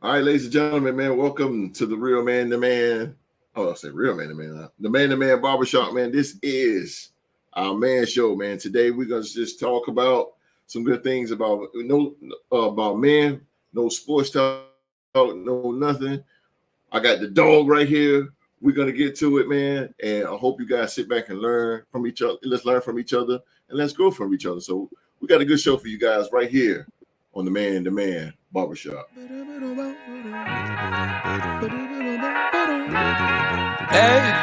All right, ladies and gentlemen, man, welcome to the Real Man to Man. Oh, I say Real Man to Man. The Man to Man Barbershop, man. This is our man show, man. Today we're gonna just talk about some good things about about men, no sports talk, no nothing. I got the dog right here. We're gonna get to it, man. And I hope you guys sit back and learn from each other. Let's learn from each other and let's grow from each other. So we got a good show for you guys right here on the Man to Man Barbershop. Hey,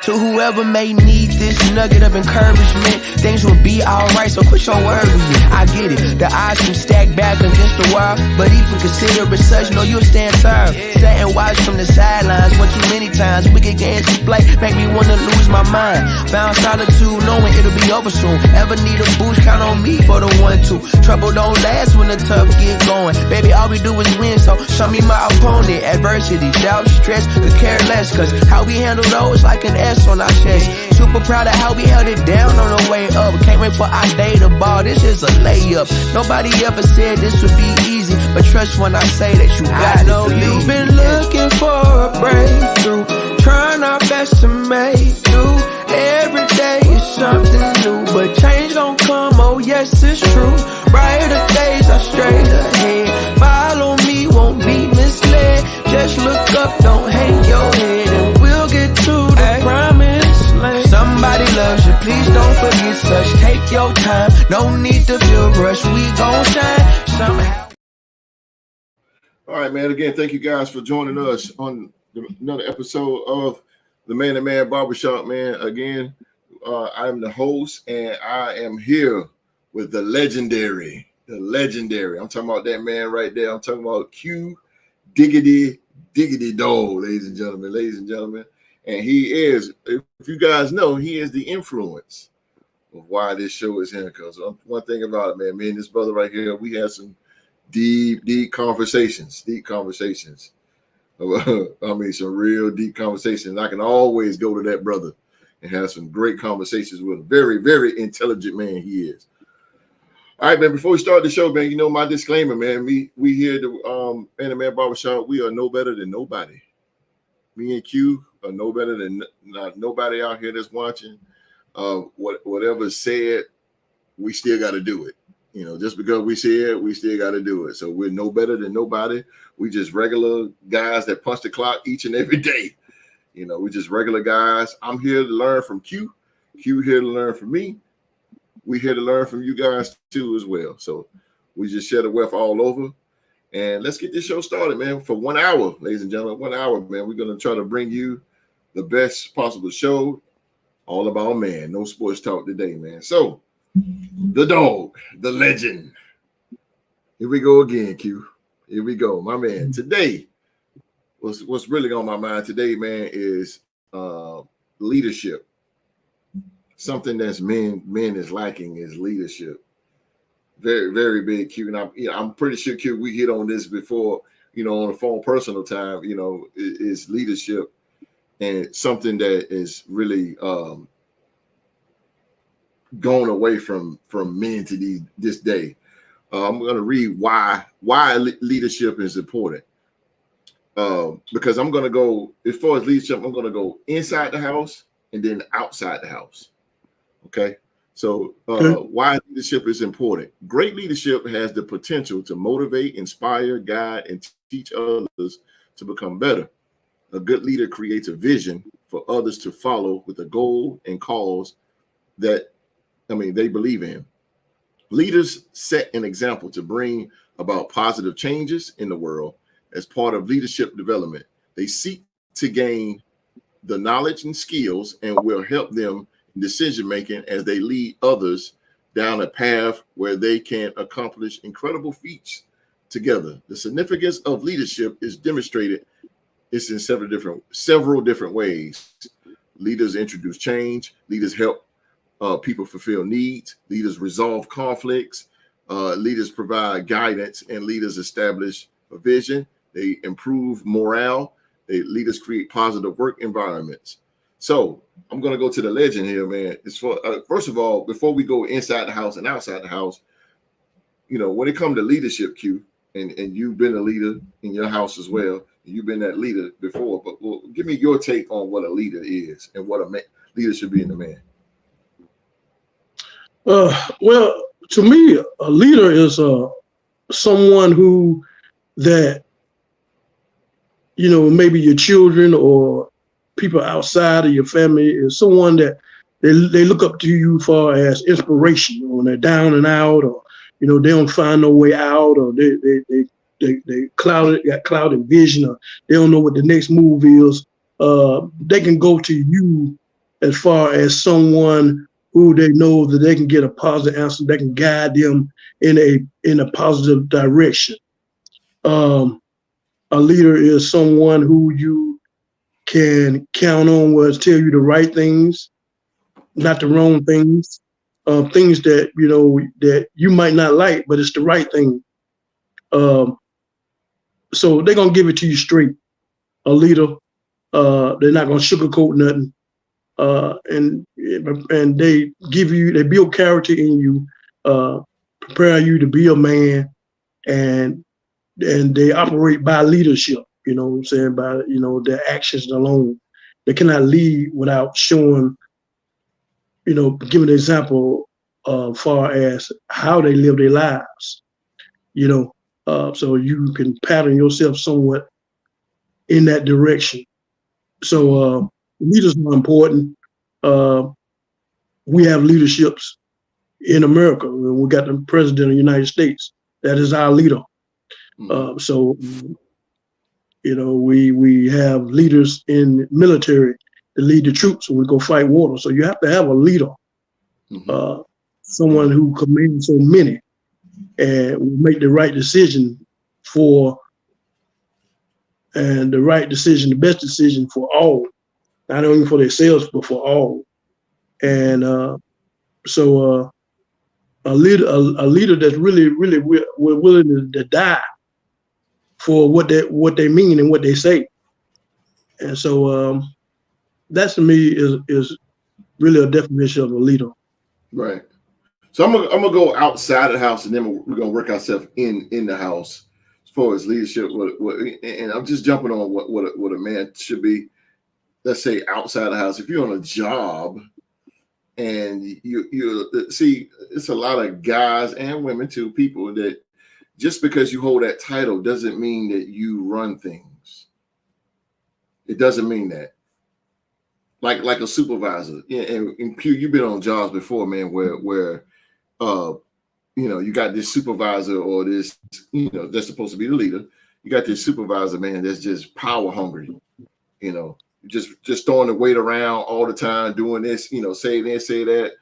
to whoever may need this nugget of encouragement, things will be alright, so quit your worrying. I get it, the odds can stack back against the wall, but if we consider it such, no, you'll stand firm. Sat and watch from the sidelines, one too many times. Wicked games to play, make me wanna lose my mind. Found solitude, knowing it'll be over soon. Ever need a boost, count on me for the 1-2. Trouble don't last when the tough get going. Baby, all we do is win, so show me my opponent. Adversity, doubt, stress, could care less, cause how we handle those like an S on our chest. Super proud of how we held it down on the way up. Can't wait for our day to ball, this is a layup. Nobody ever said this would be easy, but trust when I say that you got it. I know you've been looking for a breakthrough, trying our best to make do. Every day is something new, but change don't come, oh yes it's true. Brighter days are straight ahead. Follow me, won't be misled. Just look up, don't hang your head, and we'll get to the promised land. Somebody loves you, please don't forget such. Take your time, no need to feel rushed. We gon' shine somehow. All right, man. Again, thank you guys for joining us on another episode of the Man to Man Barbershop, man. Again, I'm the host, and I am here with the legendary. I'm talking about that man right there. I'm talking about Q Diggity Dog, ladies and gentlemen. And he is, if you guys know, he is the influence of why this show is here. Because one thing about it, man, me and this brother right here, we had some deep conversations. I mean, some real deep conversations. I can always go to that brother and have some great conversations with a very, very intelligent man he is. All right, man, before we start the show, man, you know my disclaimer, man. We here at the Man Man Barbershop, we are no better than nobody. Me and Q are no better than nobody out here that's watching. Whatever's said, we still got to do it. You know, just because we say it, we still got to do it. So we're no better than nobody. We just regular guys that punch the clock each and every day. You know, we're just regular guys. I'm here to learn from Q. Q here to learn from me. We here to learn from you guys too as well. So we just share the wealth all over. And let's get this show started, man. For 1 hour, ladies and gentlemen, 1 hour, man. We're going to try to bring you the best possible show. All about man. No sports talk today, man. So the dog, the legend. Here we go again, Q. Here we go, my man. Today, what's really on my mind today, man, is leadership. Something that's men is lacking is leadership. Very, very big, Q. And I'm pretty sure, Q, we hit on this before, you know, on the phone personal time, you know, is leadership and something that is really gone away from men to this day. I'm going to read why leadership is important. Because I'm going to go, as far as leadership, I'm going to go inside the house and then outside the house. Okay. So why leadership is important. Great leadership has the potential to motivate, inspire, guide, and teach others to become better. A good leader creates a vision for others to follow with a goal and cause that, they believe in. Leaders set an example to bring about positive changes in the world as part of leadership development. They seek to gain the knowledge and skills and will help them in decision-making as they lead others down a path where they can accomplish incredible feats together. The significance of leadership is demonstrated in several different ways. Leaders introduce change. Leaders help people fulfill needs. Leaders resolve conflicts. Leaders provide guidance, and leaders establish a vision. They improve morale. Leaders create positive work environments. So I'm going to go to the legend here, man. It's for first of all, before we go inside the house and outside the house, you know, when it comes to leadership, Q, and you've been a leader in your house as well. You've been that leader before, but give me your take on what a leader is and what a leader should be in a man. Well, to me, a leader is someone who that maybe your children or people outside of your family is someone that they look up to you for as inspiration when they're down and out, or they don't find no way out, or they got clouded vision, or they don't know what the next move is. They can go to you as far as someone who they know that they can get a positive answer, that can guide them in a positive direction. A leader is someone who you can count on, will tell you the right things, not the wrong things, things that that you might not like, but it's the right thing. Um, so they're gonna give it to you straight. A leader, they're not gonna sugarcoat nothing, and they build character in you, prepare you to be a man, and they operate by leadership. You know what I'm saying? By their actions alone, they cannot lead without showing, giving an example far as how they live their lives. So you can pattern yourself somewhat in that direction. So leaders are important. Uh, we have leaderships in America. We got the president of the United States. That is our leader. So we have leaders in military to lead the troops when we go fight war. So you have to have a leader, someone who commands so many and will make the right decision the best decision for all, not only for themselves but for all. And so a leader that's really willing to die for what they mean and what they say. And so that to me is really a definition of a leader. Right. So I'm gonna go outside of the house, and then we're gonna work ourselves in the house as far as leadership. And I'm just jumping on what a man should be. Let's say outside the house, if you're on a job, and you see, it's a lot of guys and women too, people that just because you hold that title doesn't mean that you run things. It doesn't mean that. Like a supervisor, and Pew, you've been on jobs before, man, where you got this supervisor or this, that's supposed to be the leader. You got this supervisor, man, that's just power hungry, just throwing the weight around all the time, doing this, say this, say that.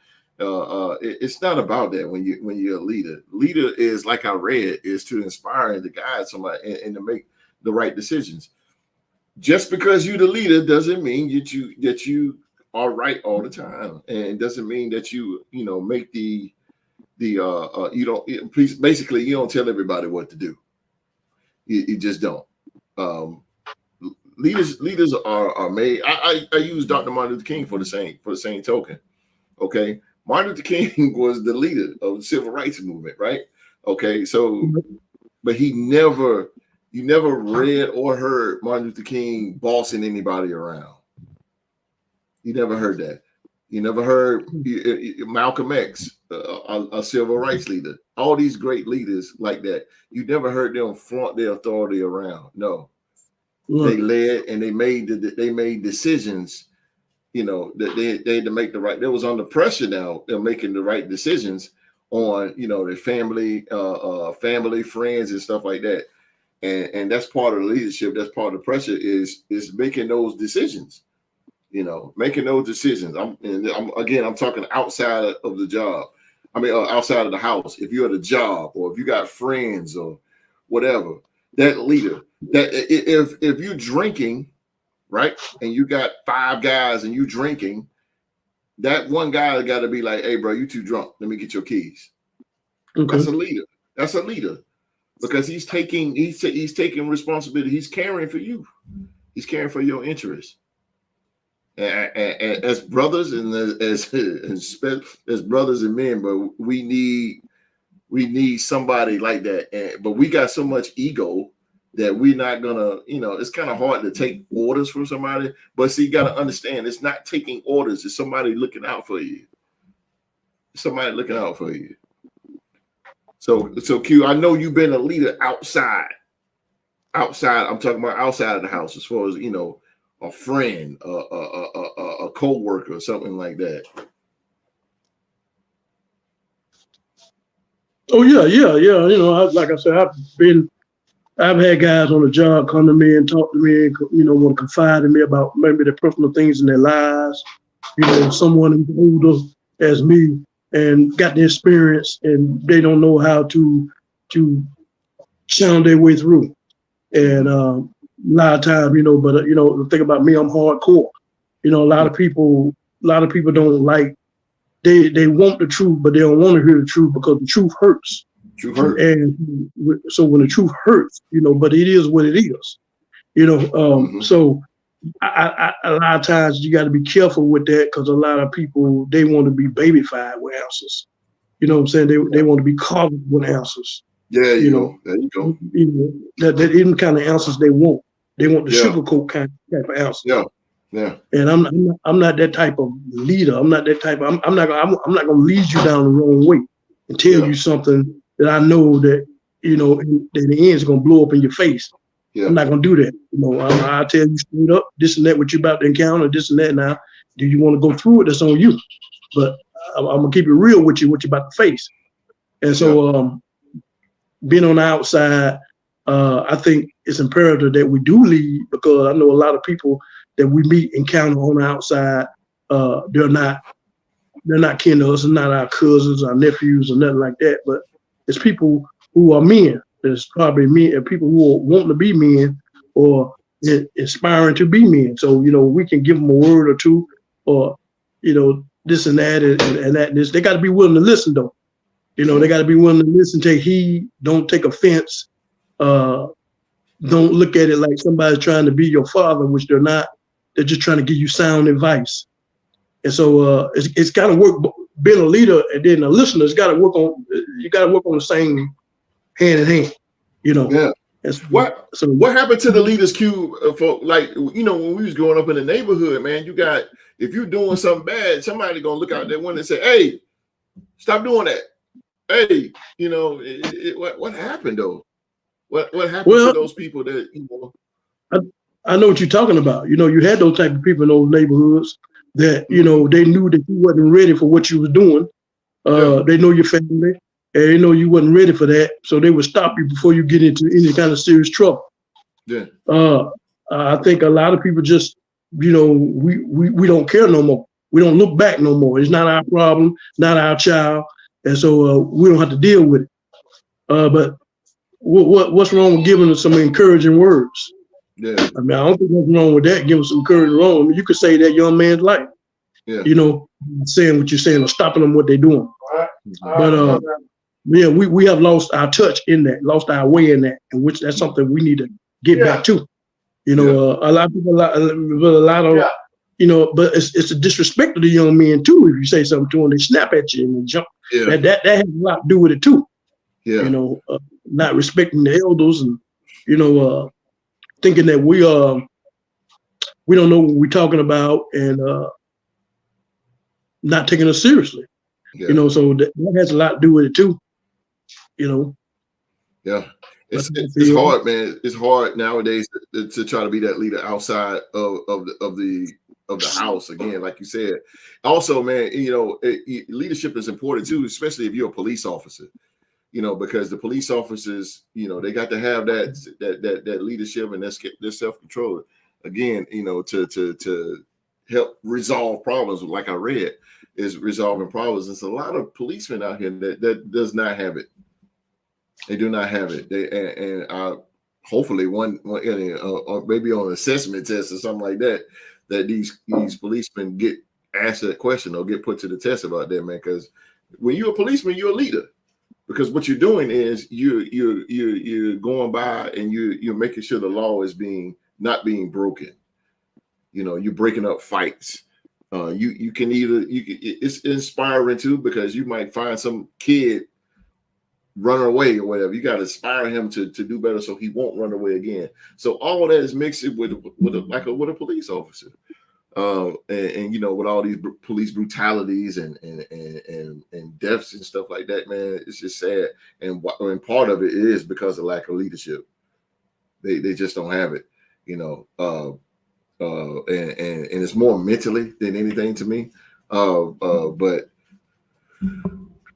It's not about that when you're a leader. Leader is, like I read, is to inspire and to guide somebody and to make the right decisions. Just because you're the leader doesn't mean that you are right all the time, and it doesn't mean that you make you don't basically you don't tell everybody what to do. You just don't. Leaders are made. I use Dr. Martin Luther King for the same token. Okay, Martin Luther King was the leader of the civil rights movement, right? Okay, so but you never read or heard Martin Luther King bossing anybody around. You never heard that. You never heard Malcolm X, a civil rights leader. All these great leaders like that. You never heard them flaunt their authority around. No, they led and they made decisions. That they had to make the right. They was under pressure now. They're making the right decisions on their family, friends, and stuff like that. And that's part of the leadership. That's part of the pressure is making those decisions. Making those decisions. I'm talking outside of the job. I mean, outside of the house. If you're at a job or if you got friends or whatever, that leader. That if you're drinking, right, and you got 5 guys and you drinking, that one guy got to be like, "Hey, bro, you too drunk. Let me get your keys." Okay. That's a leader. That's a leader. Because he's taking responsibility. He's caring for you. He's caring for your interests. And as brothers and as brothers and men, but we need We need somebody like that. But we got so much ego that we're not gonna, it's kind of hard to take orders from somebody. But see, you got to understand, it's not taking orders. It's somebody looking out for you. Somebody looking out for you. So Q, I know you've been a leader outside. I'm talking about outside of the house, as far as a friend, a co-worker, or something like that. Oh yeah. Like I said, I've had guys on the job come to me and talk to me, and want to confide in me about maybe the personal things in their lives. Someone older as me and got the experience, and they don't know how to sound their way through. And a lot of times, but the thing about me, I'm hardcore. A lot of people don't like. They want the truth, but they don't want to hear the truth because the truth hurts. Truth hurts. And so when the truth hurts, but it is what it is. So a lot of times you got to be careful with that, because a lot of people, they want to be babyfied with answers. You know what I'm saying? They want to be covered with answers. Yeah, there you go. That isn't kind of answers they want. They want the sugarcoat kind of answers. Yeah. And I'm not that type of leader. I'm not that type. I'm not gonna lead you down the wrong way and tell you something that I know that that the end is gonna blow up in your face. Yeah. I'm not gonna do that. I'll tell you straight up, this and that, what you're about to encounter, this and that. Now, do you want to go through it? That's on you. But I'm gonna keep it real with you, what you're about to face. And so, being on the outside, I think it's imperative that we do lead, because I know a lot of people that we meet, encounter on the outside, they're not kin to us, and not our cousins, our nephews, or nothing like that. But it's people who are men. It's probably men, and people who are wanting to be men or inspiring to be men. So we can give them a word or two, or this and that and that and this. They got to be willing to listen, though. They got to be willing to listen, take heed, don't take offense. Don't look at it like somebody's trying to be your father, which they're not. They're just trying to give you sound advice. And so it's got to work. Being a leader and then a listener, you got to work on the same hand in hand. Yeah. What happened to the leaders, Q? For when we was growing up in the neighborhood, man, if you're doing something bad, somebody gonna look out that window and say, "Hey, stop doing that." Hey, what happened though? What happened to those people that I know what you're talking about. You had those type of people in those neighborhoods that they knew that you wasn't ready for what you was doing. They know your family, and they know you wasn't ready for that, so they would stop you before you get into any kind of serious trouble. Yeah. I think a lot of people just, we don't care no more. We don't look back no more. It's not our problem, not our child. And so we don't have to deal with it. But what's wrong with giving us some encouraging words? Yeah. I mean, I don't think nothing wrong with that. Give us some encouraging words. I mean, you could say that young man's life. Yeah. Saying what you're saying or stopping them what they're doing. But we have lost our touch in that, lost our way in that, and which that's something we need to get back to. A lot of people, but it's a disrespect to the young men too. If you say something to them, they snap at you and jump. Yeah. That has a lot to do with it too. Yeah. Not respecting the elders and thinking that we don't know what we're talking about and not taking us seriously. Yeah. So that has a lot to do with it too. Yeah. It's hard, man. It's hard nowadays to try to be that leader outside of the house, again, like you said. Also, man, leadership is important too, especially if you're a police officer. Because the police officers, they got to have that leadership and their self-control. Again, to help resolve problems, like I read, is resolving problems. There's a lot of policemen out here that does not have it. They do not have it. Hopefully one or maybe on an assessment test or something like that these policemen get asked that question or get put to the test about that, man. Because when you're a policeman, you're a leader. Because what you're doing is you're going by and you're making sure the law is not being broken. You're breaking up fights. It's inspiring too, because you might find some kid run away or whatever. You got to inspire him to do better so he won't run away again. So all that is mixed with a police officer. And you know, with all these police brutalities and deaths and stuff like that, man, it's just sad. And part of it is because of lack of leadership. They just don't have it, you know. And it's more mentally than anything to me. But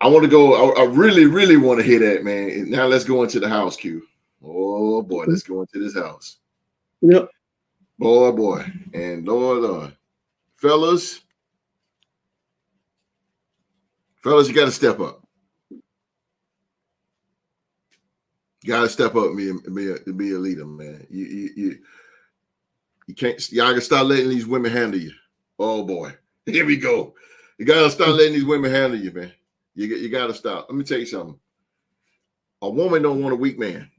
I want to go. I really, really want to hear that, man. Now let's go into the house, Q. Oh boy, let's go into this house. Yep. Boy, and Lord, fellas, you got to step up. You got to step up and be a leader, man. You can't. Y'all got to start letting these women handle you. Oh boy, here we go. You got to start letting these women handle you, man. You got to stop. Let me tell you something. A woman don't want a weak man.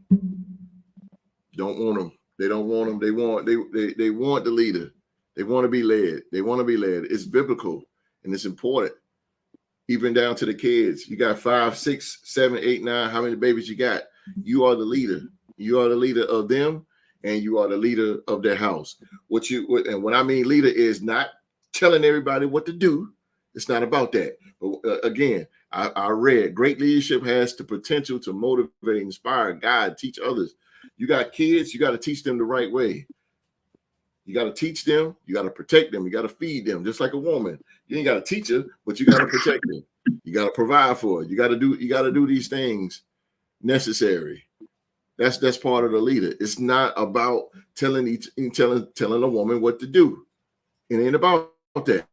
Don't want him. They don't want him. They want the leader. They want to be led. They want to be led. It's biblical and it's important. Even down to the kids. You got 5, 6, 7, 8, 9. How many babies you got? You are the leader. You are the leader of them, and you are the leader of their house. And what I mean leader is not telling everybody what to do. It's not about that. But again, I read great leadership has the potential to motivate, inspire, guide, teach others. You got kids, you got to teach them the right way. You got to teach them, you got to protect them, you got to feed them, just like a woman. You ain't got to teach her, but you got to protect them. You got to provide for her. You got to do these things necessary. That's part of the leader. It's not about telling a woman what to do. It ain't about that.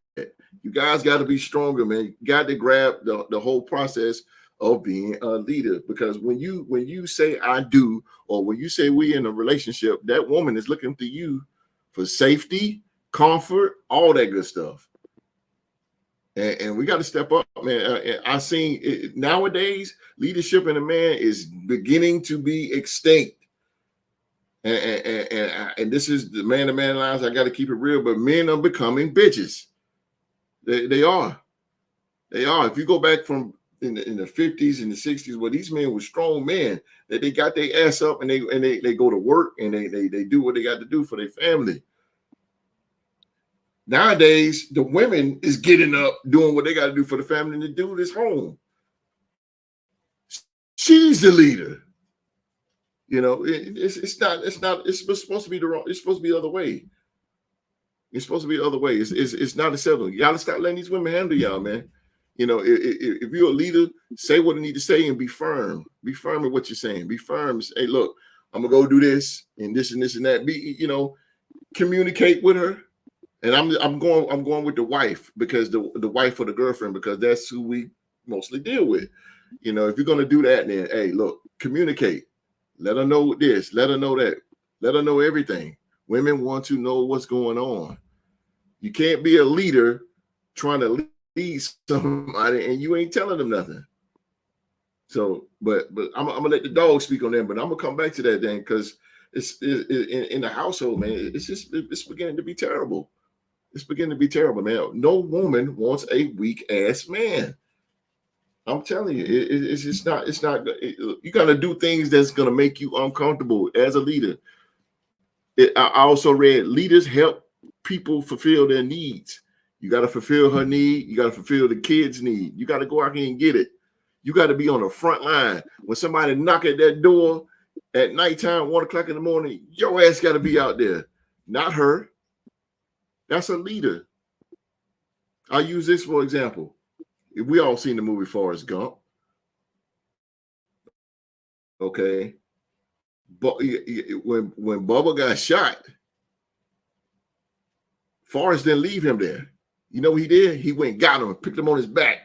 You guys got to be stronger, man. You got to grab the whole process of being a leader, because when you say I do, or when you say we in a relationship, that woman is looking to you for safety, comfort, all that good stuff. And we got to step up, man. I seen it, nowadays leadership in a man is beginning to be extinct. And this is the man-to-man lines. I got to keep it real, but men are becoming bitches. They are. If you go back from in the 50s and the 60s, where these men were strong men, that they got their ass up and they go to work and they do what they got to do for their family. Nowadays, the women is getting up, doing what they got to do for the family, and the dude is home. She's the leader. You know, it's supposed to be it's supposed to be the other way. It's supposed to be the other way. It's not acceptable. You gotta stop letting these women handle y'all, man. You know, if you're a leader, say what you need to say and be firm. Be firm in what you're saying. Be firm. Say, hey, look, I'm gonna go do this and this and this and that. Communicate with her. And I'm going with the wife, because the wife or the girlfriend, because that's who we mostly deal with. You know, if you're gonna do that, then hey, look, communicate. Let her know this. Let her know that. Let her know everything. Women want to know what's going on. You can't be a leader trying to lead somebody and you ain't telling them nothing. So, but I'm gonna let the dog speak on that. But I'm gonna come back to that then, because it's in the household, man. It's beginning to be terrible. It's beginning to be terrible, man. No woman wants a weak ass man. I'm telling you, it's not. You got to do things that's going to make you uncomfortable as a leader. I also read leaders help people fulfill their needs. You got to fulfill her need. You got to fulfill the kids' need. You got to go out here and get it. You got to be on the front line. When somebody knock at that door at nighttime, 1 o'clock in the morning, your ass got to be out there, not her. That's a leader. I'll use this for example. If we all seen the movie Forrest Gump, okay, but when Bubba got shot, Forrest didn't leave him there. You know what he did? He went and got him, picked him on his back,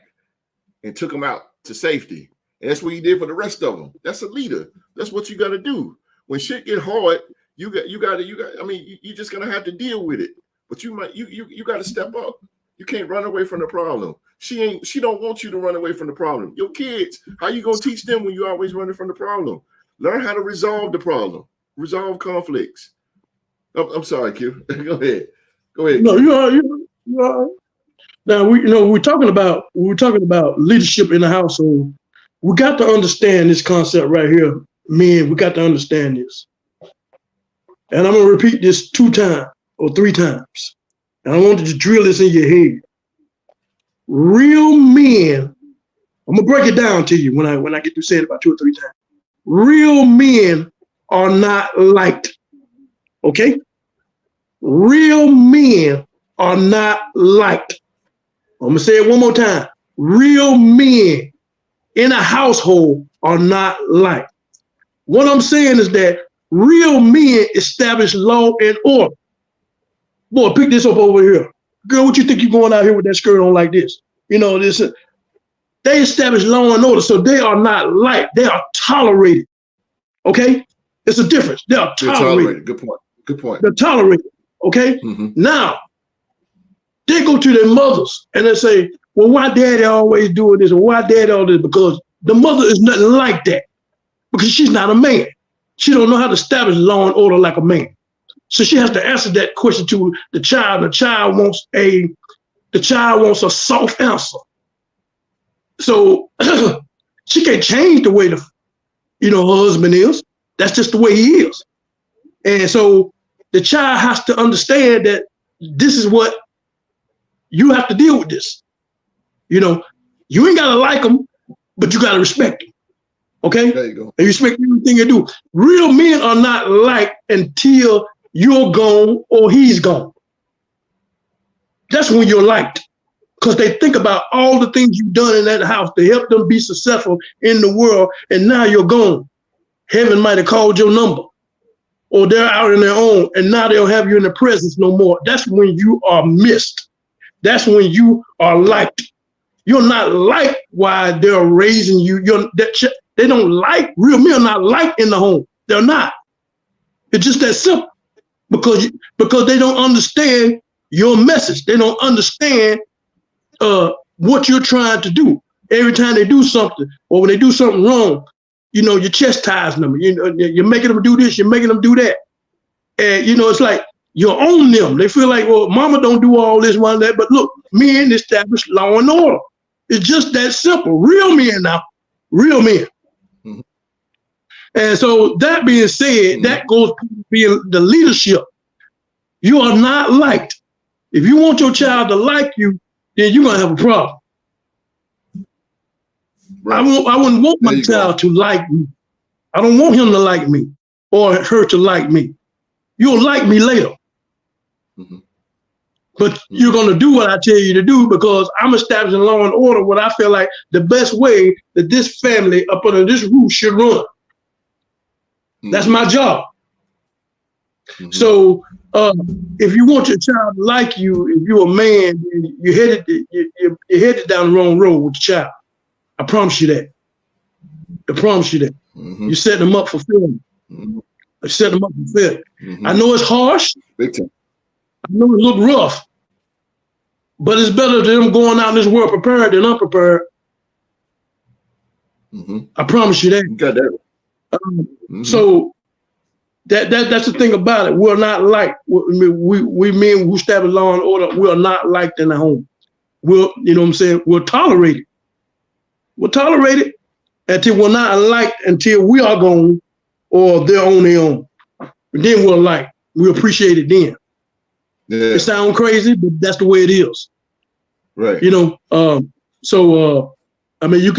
and took him out to safety. And that's what he did for the rest of them. That's a leader. That's what you got to do. When shit get hard, you got. I mean, you're just gonna have to deal with it. But you got to step up. You can't run away from the problem. She don't want you to run away from the problem. Your kids, how you gonna teach them when you always running from the problem? Learn how to resolve the problem, resolve conflicts. I'm sorry, Q. Go ahead. No, you are. Now we're talking about leadership in the household. we got to understand this concept right here. Men, we got to understand this. And I'm going to repeat this 2 times or 3 times. And I want you to drill this in your head. Real men, I'm going to break it down to you when I get to say it about 2 or 3 times. Real men are not liked. Okay? Real men are not liked. I'm going to say it one more time. Real men in a household are not liked. What I'm saying is that real men establish law and order. Boy, pick this up over here. Girl, what you think you're going out here with that skirt on like this? You know, this. They establish law and order, so they are not liked. They are tolerated. Okay? It's a difference. They are tolerated. Good point. Good point. They're tolerated. Okay? Now, they go to their mothers and they say, well, why daddy always doing this? Or why daddy all this? Because the mother is nothing like that. Because she's not a man. She don't know how to establish law and order like a man. So she has to answer that question to the child. The child wants a soft answer. So she can't change the way her husband is. That's just the way he is. And so the child has to understand that this is what you have to deal with this. You know, you ain't gotta like him, but you gotta respect him. Okay? There you go. And you respect everything you do. Real men are not liked until you're gone or he's gone. That's when you're liked. Because they think about all the things you've done in that house to help them be successful in the world, and now you're gone. Heaven might have called your number. Or they're out on their own, and now they don't have you in their presence no more. That's when you are missed. That's when you are liked. You're not liked while they're raising you. They don't like, real men are not liked in the home. They're not. It's just that simple. Because they don't understand your message. They don't understand what you're trying to do. Every time they do something, or when they do something wrong, you're chastising them. You're making them do this, you're making them do that. And, it's like you're on them. They feel like, well, mama don't do all this, one, that. But look, men establish law and order. It's just that simple. Real men now. Real men. Mm-hmm. And so that being said, that goes to being the leadership. You are not liked. If you want your child to like you, then you're going to have a problem. Right. I wouldn't want my child to like me. I don't want him to like me or her to like me. You'll like me later. Mm-hmm. But you're going to do what I tell you to do, because I'm establishing law and order, what I feel like the best way that this family up under this roof should run. Mm-hmm. That's my job. Mm-hmm. So if you want your child to like you, if you're a man, you're headed down the wrong road with the child. I promise you that. I promise you that. Mm-hmm. You set them up for failure. Mm-hmm. I set them up for failure. Mm-hmm. I know it's harsh. Big time. I know it look rough, but it's better than them going out in this world prepared than unprepared. Mm-hmm. I promise you that. You got that. Mm-hmm. So that's the thing about it. We're not liked. We men who establish law and order, we are not liked in the home. We're tolerated. We're tolerated until we're not liked, until we are gone or they're on their own. And then we're liked. We appreciate it then. Yeah. It sounds crazy, but that's the way it is. Right. You can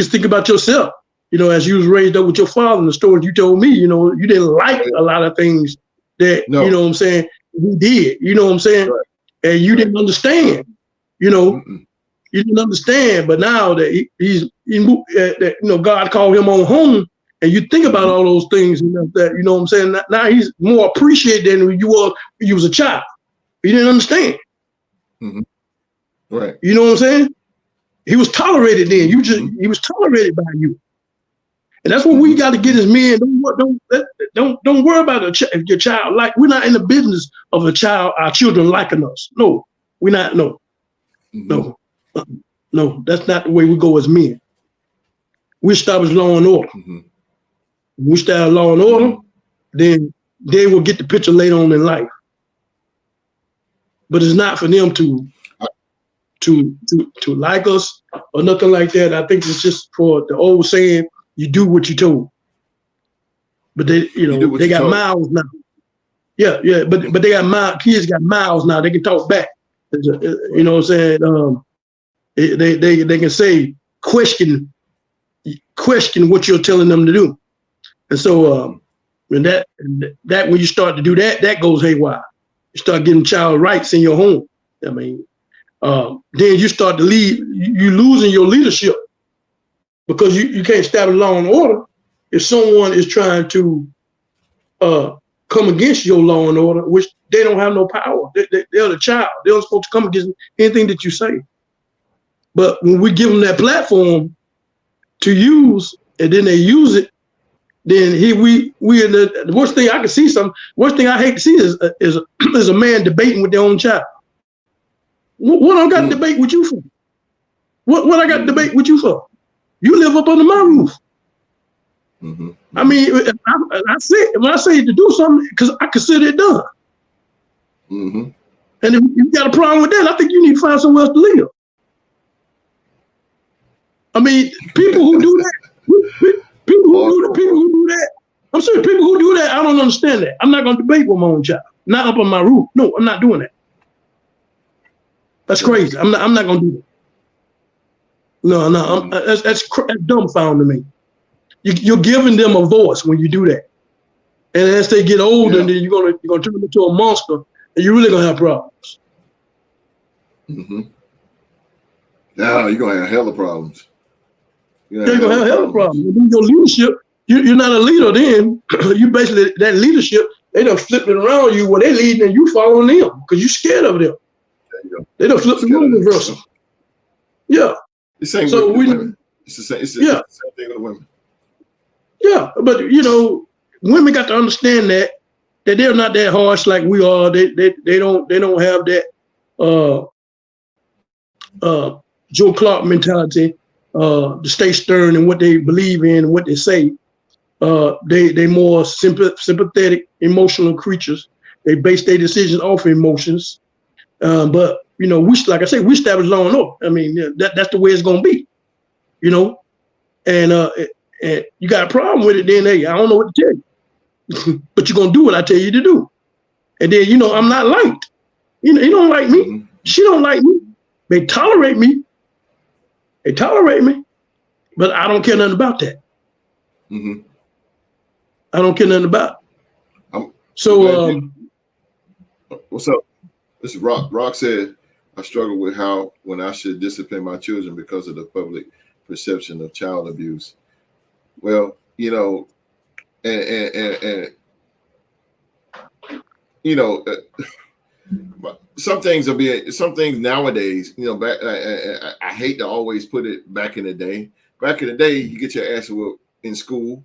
think about yourself. As you was raised up with your father, and the stories you told me, you didn't like a lot of things that, he did, Right. And you didn't understand, Mm-mm. You didn't understand, but now that God called him on home, and you think about all those things, now he's more appreciated than you was a child. He didn't understand. Mm-hmm. Right. You know what I'm saying? He was tolerated then. He was tolerated by you. And that's what we got to get as men. Don't worry about your child. Like, we're not in the business of our children liking us. No, we're not. No, mm-hmm. No, that's not the way we go as men. We establish law and order. Mm-hmm. When we establish law and order, mm-hmm. then they will get the picture later on in life. But it's not for them to to like us or nothing like that. I think it's just for the old saying, you do what you told. But they, they got miles now. Yeah, but they got miles. Kids got miles now. They can talk back. You know what I'm saying? They can say question what you're telling them to do. And so when when you start to do that, that goes haywire. You start getting child rights in your home. I mean, then you start to lead. You losing your leadership because you can't establish law and order if someone is trying to come against your law and order, which they don't have no power. They're the child. They're not supposed to come against anything that you say. But when we give them that platform to use, and then they use it, then we in the worst thing I can see. Worst thing I hate to see is a man debating with their own child. What I got to debate with you for? What I got to debate with you for? You live up under my roof. Mm-hmm. I mean, when I say to do something, because I consider it done. Mm-hmm. And if you got a problem with that, I think you need to find somewhere else to live. I mean, people who do that, people who do that, I'm sorry, people who do that, I don't understand that. I'm not going to debate with my own child, not up on my roof. No, I'm not doing that. That's crazy. I'm not going to do that. No, that's dumbfounding to me. You're giving them a voice when you do that, and as they get older, then you're gonna turn them into a monster, and you're really gonna have problems. Mm-hmm. Now you're gonna have hella problems. You're gonna have hella problems. Your leadership, you're not a leader. Then you basically that leadership. They done flipped it around you where they leading and you following them because you're scared of them. They done flipped the role reversal. Yeah. The same with women. It's the same thing with women. Yeah, but women got to understand that they're not that harsh like we are. They don't have that Joe Clark mentality to stay stern in what they believe in and what they say. They more sympathetic, emotional creatures. They base their decisions off emotions. But we like I say, we establish law and order. I mean, that's the way it's gonna be. And you got a problem with it, then hey, I don't know what to tell you. But you're gonna do what I tell you to do. And then I'm not liked. He don't like me. Mm-hmm. She don't like me. They tolerate me. But I don't care nothing about that. Mm-hmm. I don't care nothing about it. What's up? This is Rock. Rock said, I struggle with when I should discipline my children because of the public perception of child abuse. Well, some things nowadays, I hate to always put it back in the day. Back in the day, you get your ass whooped in school,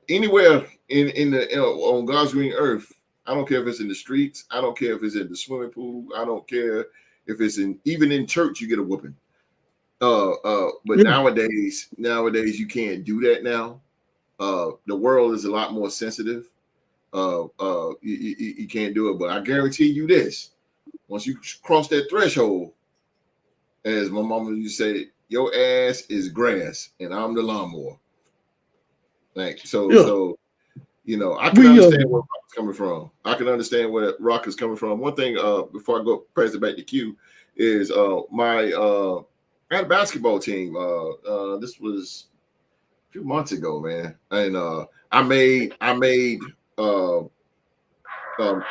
anywhere on God's green earth. I don't care if it's in the streets. I don't care if it's in the swimming pool. I don't care if it's even in church, you get a whooping. But nowadays you can't do that now. The world is a lot more sensitive. You can't do it, but I guarantee you this: once you cross that threshold, as my mama used to say, your ass is grass and I'm the lawnmower. Like so, I can understand where Rock is coming from. I can understand where Rock is coming from. One thing, before I go pass it back to Q, is I had a basketball team. This was a few months ago, man, and I made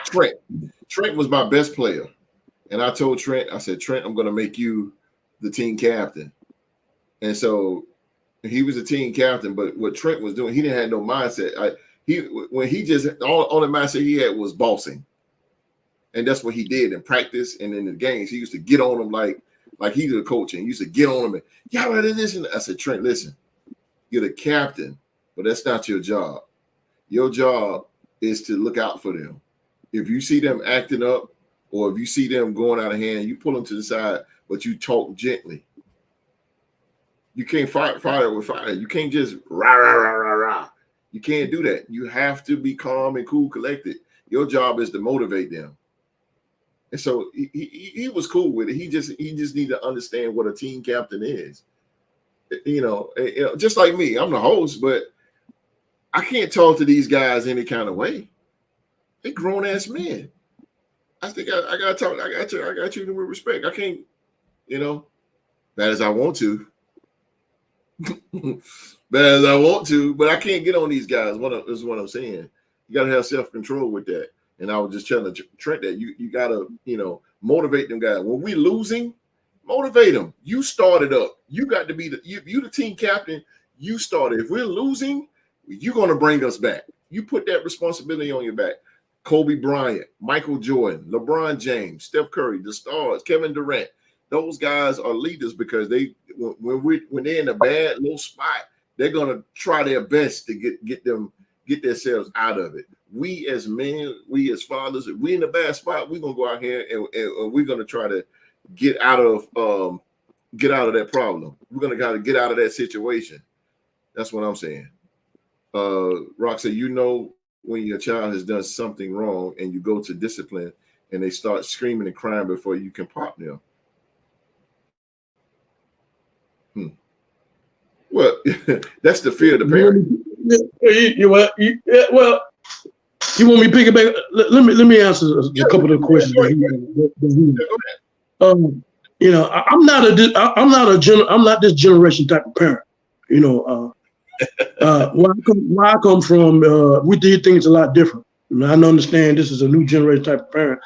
Trent. Trent was my best player, and I told Trent, I said, Trent, I'm going to make you the team captain. And so he was a team captain, but what Trent was doing, he didn't have no mindset. All the mindset he had was bossing, and that's what he did in practice and in the games. He used to get on them like he's a coach, and he used to get on them and y'all did this. And I said, Trent, listen, you're the captain, but that's not your job. Your job is to look out for them. If you see them acting up, or if you see them going out of hand, you pull them to the side, but you talk gently. You can't fight fire with fire. You can't just rah, rah, rah, rah, rah. You can't do that. You have to be calm and cool, collected. Your job is to motivate them. And so he was cool with it. He just need to understand what a team captain is. You know, just like me, I'm the host, but I can't talk to these guys any kind of way. They grown ass men. I think I gotta talk. I got to treat them with respect. I can't, you know, bad as I want to. Bad as I want to, but I can't get on these guys. Is what I'm saying. You gotta have self-control with that. And I was just telling Trent that you gotta, you know, motivate them guys. When we losing, motivate them. You started up. You got to be you the team captain. You started. If we're losing, you're gonna bring us back. You put that responsibility on your back. Kobe Bryant, Michael Jordan, LeBron James, Steph Curry, the stars, Kevin Durant. Those guys are leaders because when they're in a bad little spot, they're gonna try their best to get themselves out of it. We as men, we as fathers, if we in a bad spot, we're gonna go out here and we're gonna try to get out of that problem. We're gonna gotta get out of that situation. That's what I'm saying. Roxy, you know, when your child has done something wrong and you go to discipline and they start screaming and crying before you can pop them. Well, that's the fear of the parent. Well, you want me to pick it back? Let me answer a couple of questions. You know, I'm not this generation type of parent. You know, where I come from, we did things a lot different. And I understand this is a new generation type of parent.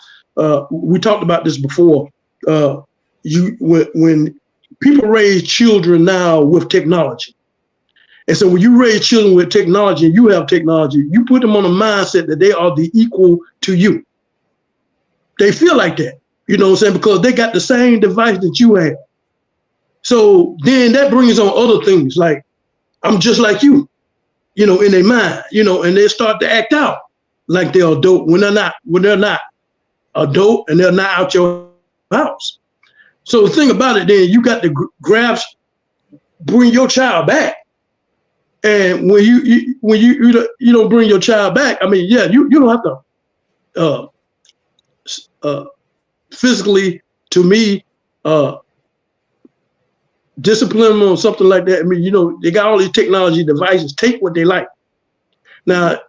We talked about this before. When people raise children now with technology. And so when you raise children with technology and you have technology, you put them on a mindset that they are the equal to you. They feel like that, you know what I'm saying? Because they got the same device that you have. So then that brings on other things like, I'm just like you, you know, in their mind, you know, and they start to act out like they're adult when they're not adult and they're not out your house. So the thing about it, then you got to bring your child back. And when you don't bring your child back, I mean, yeah, you don't have to physically, to me, discipline them or something like that. I mean, you know, they got all these technology devices. Take what they like. Now,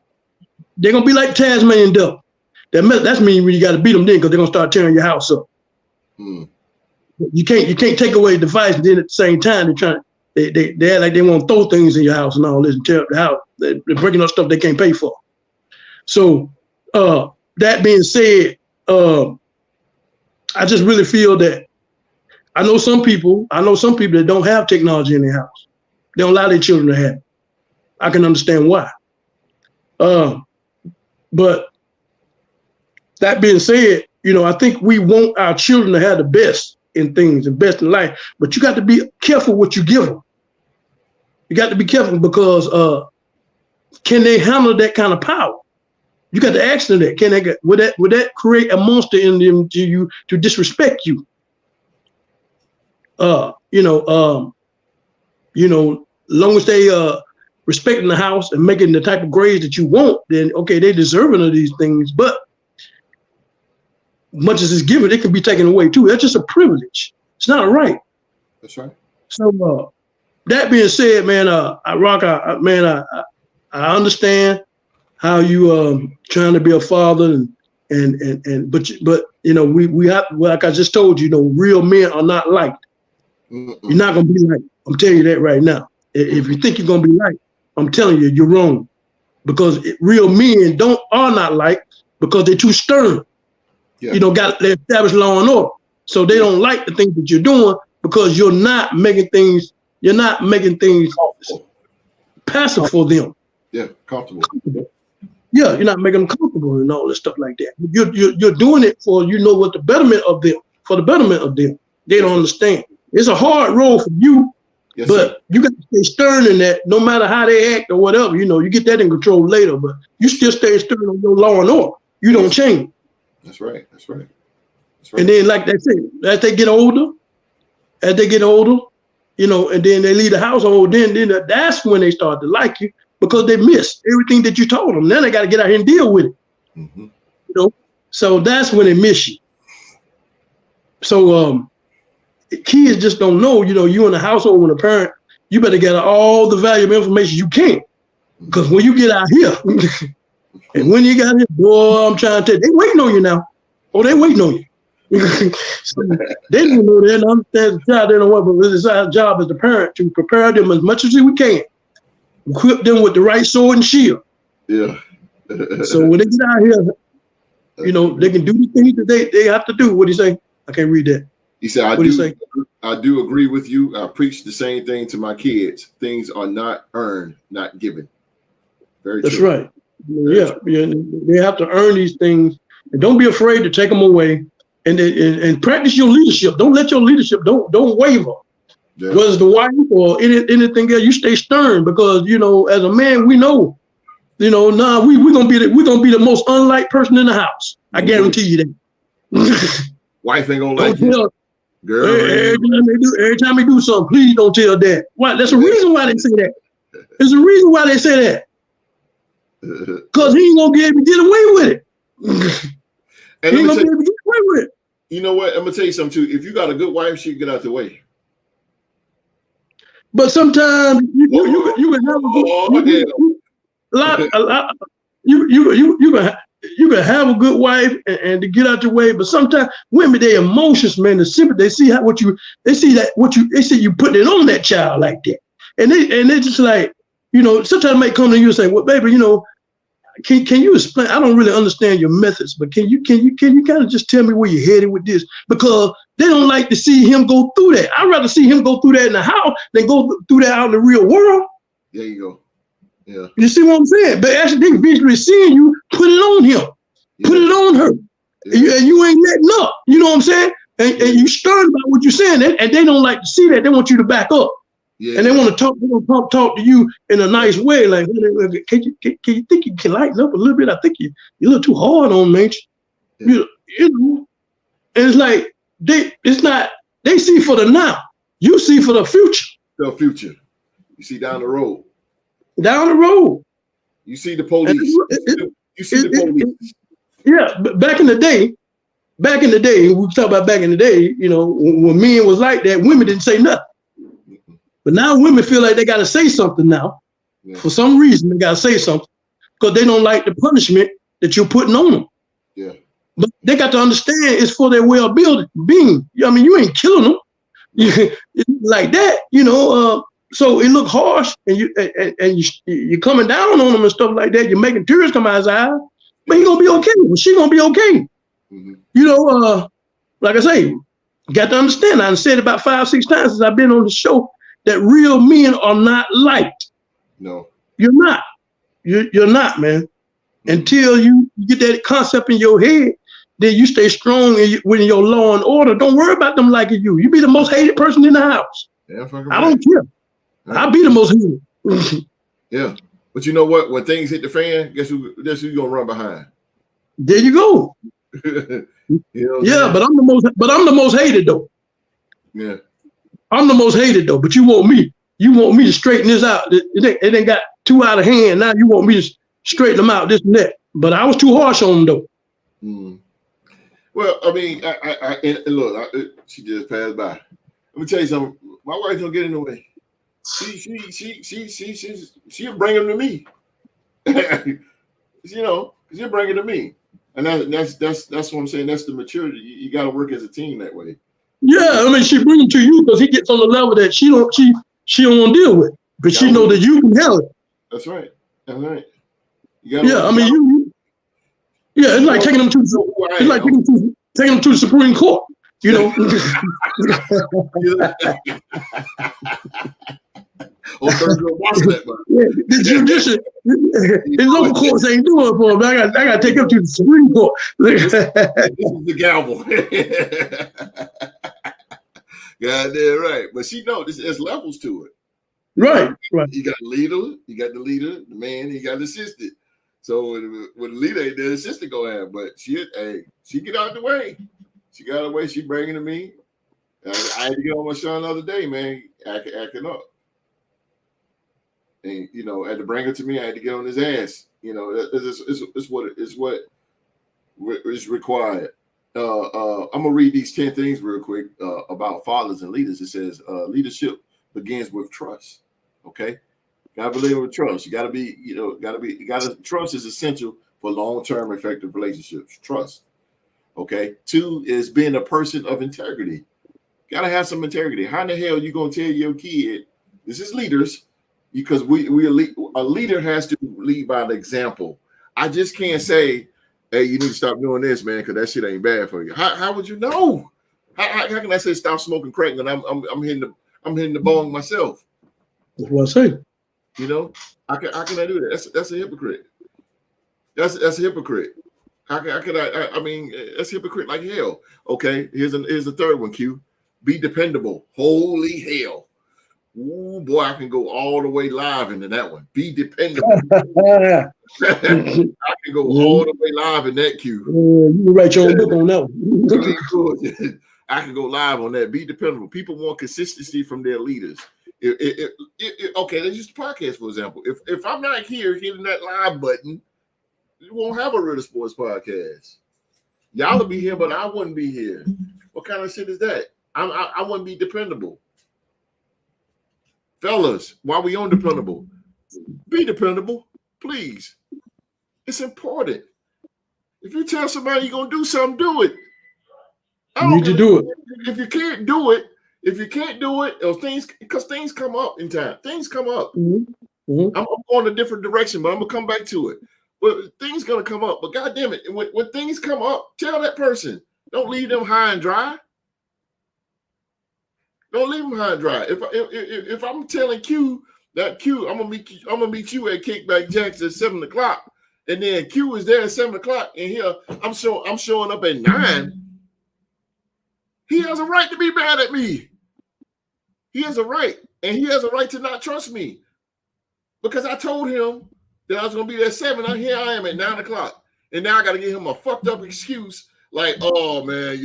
they're gonna be like Tasmanian devil. That's mean when you got to beat them then because they're gonna start tearing your house up. You can't take away the device and then at the same time they act like they want to throw things in your house and all this and tear up the house. They're breaking up stuff they can't pay for. So that being said, I just really feel that I know some people that don't have technology in their house. They don't allow their children to have it. I can understand why. But that being said, you know, I think we want our children to have the best in things and best in life, but you got to be careful what you give them. You got to be careful because can they handle that kind of power? You got to ask them that. Would that create a monster in them to disrespect you? Long as they respecting the house and making the type of grades that you want, then okay, they deserving of these things. But much as it's given, it can be taken away too. That's just a privilege. It's not a right. That's right. So that being said, man, I understand how you trying to be a father but you know we have, like I just told you, real men are not liked. You're not gonna be liked. I'm telling you that right now. If you think you're gonna be liked, I'm telling you, you're wrong. Because real men are not liked because they're too stern. Yeah. Got the established law and order. So they don't like the things that you're doing because you're not making things passive for them. Yeah, comfortable. Yeah, you're not making them comfortable and all this stuff like that. You're doing it for what the betterment of them, for the betterment of them. They don't understand. It's a hard road for you, yes, but sir, you got to stay stern in that. No matter how they act or whatever, you get that in control later. But you still stay stern on your law and order. You don't change. That's right. That's right. And then, like they say, as they get older, and then they leave the household, then that's when they start to like you because they missed everything that you told them. Then they got to get out here and deal with it. Mm-hmm. So that's when they miss you. So kids just don't know. You in the household with a parent, you better get all the valuable information you can, because when you get out here, and when you got here, boy, I'm trying to tell you, they waiting on you now. Oh, they waiting on you. So they don't know that. Understand the child. They don't want, but it's our job as the parent to prepare them as much as we can, equip them with the right sword and shield. Yeah. So when they get out here, they can do the things that they have to do. What do you say? I can't read that. He said, I do agree with you. I preach the same thing to my kids. Things are not earned, not given. Very That's true. right. Yeah. They have to earn these things, and don't be afraid to take them away, and practice your leadership. Don't let your leadership don't waver. Yeah. Whether it's the wife or anything else, you stay stern, because as a man we know, we're gonna be the most unlike person in the house. I guarantee you that. Wife ain't gonna like you. Girl, every time they do something, please don't tell Dad. Why? That's a reason why they say that. There's a reason why they say that. Because he ain't gonna be able to get away with it. He ain't gonna be able to get away with it. You know what? I'm gonna tell you something too. If you got a good wife, she can get out the way. But sometimes you can have you can have a good wife and to get out your way. But sometimes women, their emotions, man, the sympathy, they see you putting it on that child like that, and they just like, sometimes they might come to you and say, well, baby, can you explain? I don't really understand your methods, but can you kind of just tell me where you're headed with this? Because they don't like to see him go through that. I'd rather see him go through that in the house than go through that out in the real world. There you go. Yeah. You see what I'm saying? But actually, they visually seeing you put it on him, put it on her, and you ain't letting up. You know what I'm saying? And you stern about what you're saying, and they don't like to see that. They want you to back up. Yeah. And they want to talk. They want to talk to you in a nice way. Like, can you think you can lighten up a little bit? I think you're a little too hard on me. Yeah. And it's like they see for the now. You see for the future. The future. You see down the road. Down the road. You see the police. You see the police. Yeah, but back in the day, we talk about back in the day, when men was like that, women didn't say nothing. But now women feel like they got to say something now. Yeah. For some reason, they got to say something because they don't like the punishment that you're putting on them. Yeah. But they got to understand it's for their well-being. I mean, you ain't killing them like that, so it look harsh, and you're coming down on them and stuff like that. You're making tears come out his eyes, but he gonna be okay. Well, she gonna be okay. Mm-hmm. Like I say, you got to understand. I've said about 5-6 times since I've been on the show that real men are not liked. No, you're not. You're not, man. Mm-hmm. Until you get that concept in your head, then you stay strong with your law and order. Don't worry about them liking you. You be the most hated person in the house. Yeah, I don't care. I'll be the most hated. Yeah, but you know what? When things hit the fan, guess who you gonna run behind? There you go. Yeah, but I'm the most hated though. Yeah, I'm the most hated though. But you want me to straighten this out. It ain't got too out of hand. Now you want me to straighten them out, this and that. But I was too harsh on them though. Mm. Well, I mean, and look, she just passed by. Let me tell you something. My wife don't get in the way. She'll bring him to me. She'll bring it to me, and that's what I'm saying. That's the maturity. You got to work as a team that way. Yeah, I mean, she brings him to you because he gets on the level that she don't want to deal with, but she know that you can handle it. That's right. That's right. I mean, it's like taking them to taking them to the Supreme Court. The judicial, the local courts ain't doing it for him. I got to take him to the Supreme Court. This is the gavel. Goddamn right. But she knows there's levels to it. Right. You got the leader, the man, you got the assistant. So with the leader, the assistant go have, but she get out the way. She got away. She bringing to me. I had to get on my son the other day, man, acting up. And I had to bring her to me. I had to get on his ass. It's what is required. I'm gonna read these 10 things real quick about fathers and leaders. It says leadership begins with trust. Okay, gotta believe with trust. You gotta be, trust is essential for long-term effective relationships. Trust. Okay. 2 is being a person of integrity. Gotta have some integrity. How in the hell you gonna tell your kid? This is leaders, because a leader has to lead by the example. I just can't say, "Hey, you need to stop doing this, man, because that shit ain't bad for you." How would you know? How can I say stop smoking crack when I'm hitting the bong myself? That's what I say. You know, how can I do that? That's a hypocrite. That's a hypocrite. How can I mean, that's hypocrite like hell. Okay, here's the third one. Q, be dependable. Holy hell. Ooh, boy, I can go all the way live into that one. Be dependable. I can go all the way live in that, Q. You can write your own book on that one. I can go live on that. Be dependable. People want consistency from their leaders. Okay, let's use the podcast, for example. If I'm not here hitting that live button, you won't have a Real Sports podcast. Y'all will be here, but I wouldn't be here. What kind of shit is that? I wouldn't be dependable. Fellas, while we on dependable, be dependable, please. It's important. If you tell somebody you're gonna do something, do it. You need to do it. If you can't do it, or because things come up in time. Things come up. Mm-hmm. I'm going a different direction, but I'm gonna come back to it. Well, things gonna come up, but God damn it, when things come up, tell that person. Don't leave them high and dry. Don't leave them high and dry. If I'm telling Q that Q, I'm gonna meet you at Kickback Jacks at 7:00, and then Q is there at 7:00, and here I'm showing up at 9. He has a right to be mad at me. He has a right, and he has a right to not trust me, because I told him that I was gonna be there at 7. And here I am at 9:00, and now I got to give him a fucked up excuse like, "Oh man,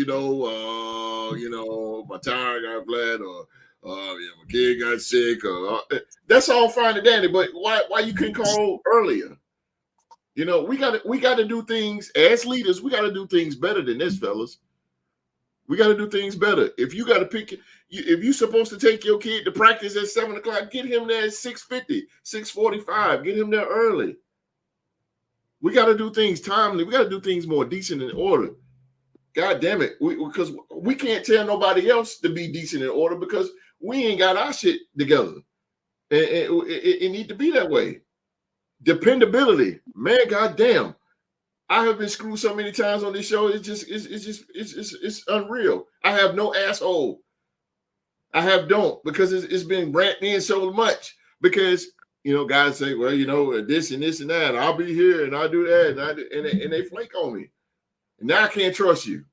my tire got flat, or my kid got sick, or that's all fine and dandy." But why you couldn't call earlier? We got to do things as leaders. We got to do things better than this, fellas. We got to do things better. If you got to if you're supposed to take your kid to practice at 7:00, get him there at 6:50, 6:45. Get him there early. We got to do things timely. We got to do things more decent and order. God damn it. Because we can't tell nobody else to be decent in order, because we ain't got our shit together. And it need to be that way. Dependability. Man, goddamn. I have been screwed so many times on this show. It's unreal. I have no asshole. I don't, because it's been ranting in so much, because guys say, well, this and this and that, I'll be here and I'll do that, and they flake on me. And now I can't trust you.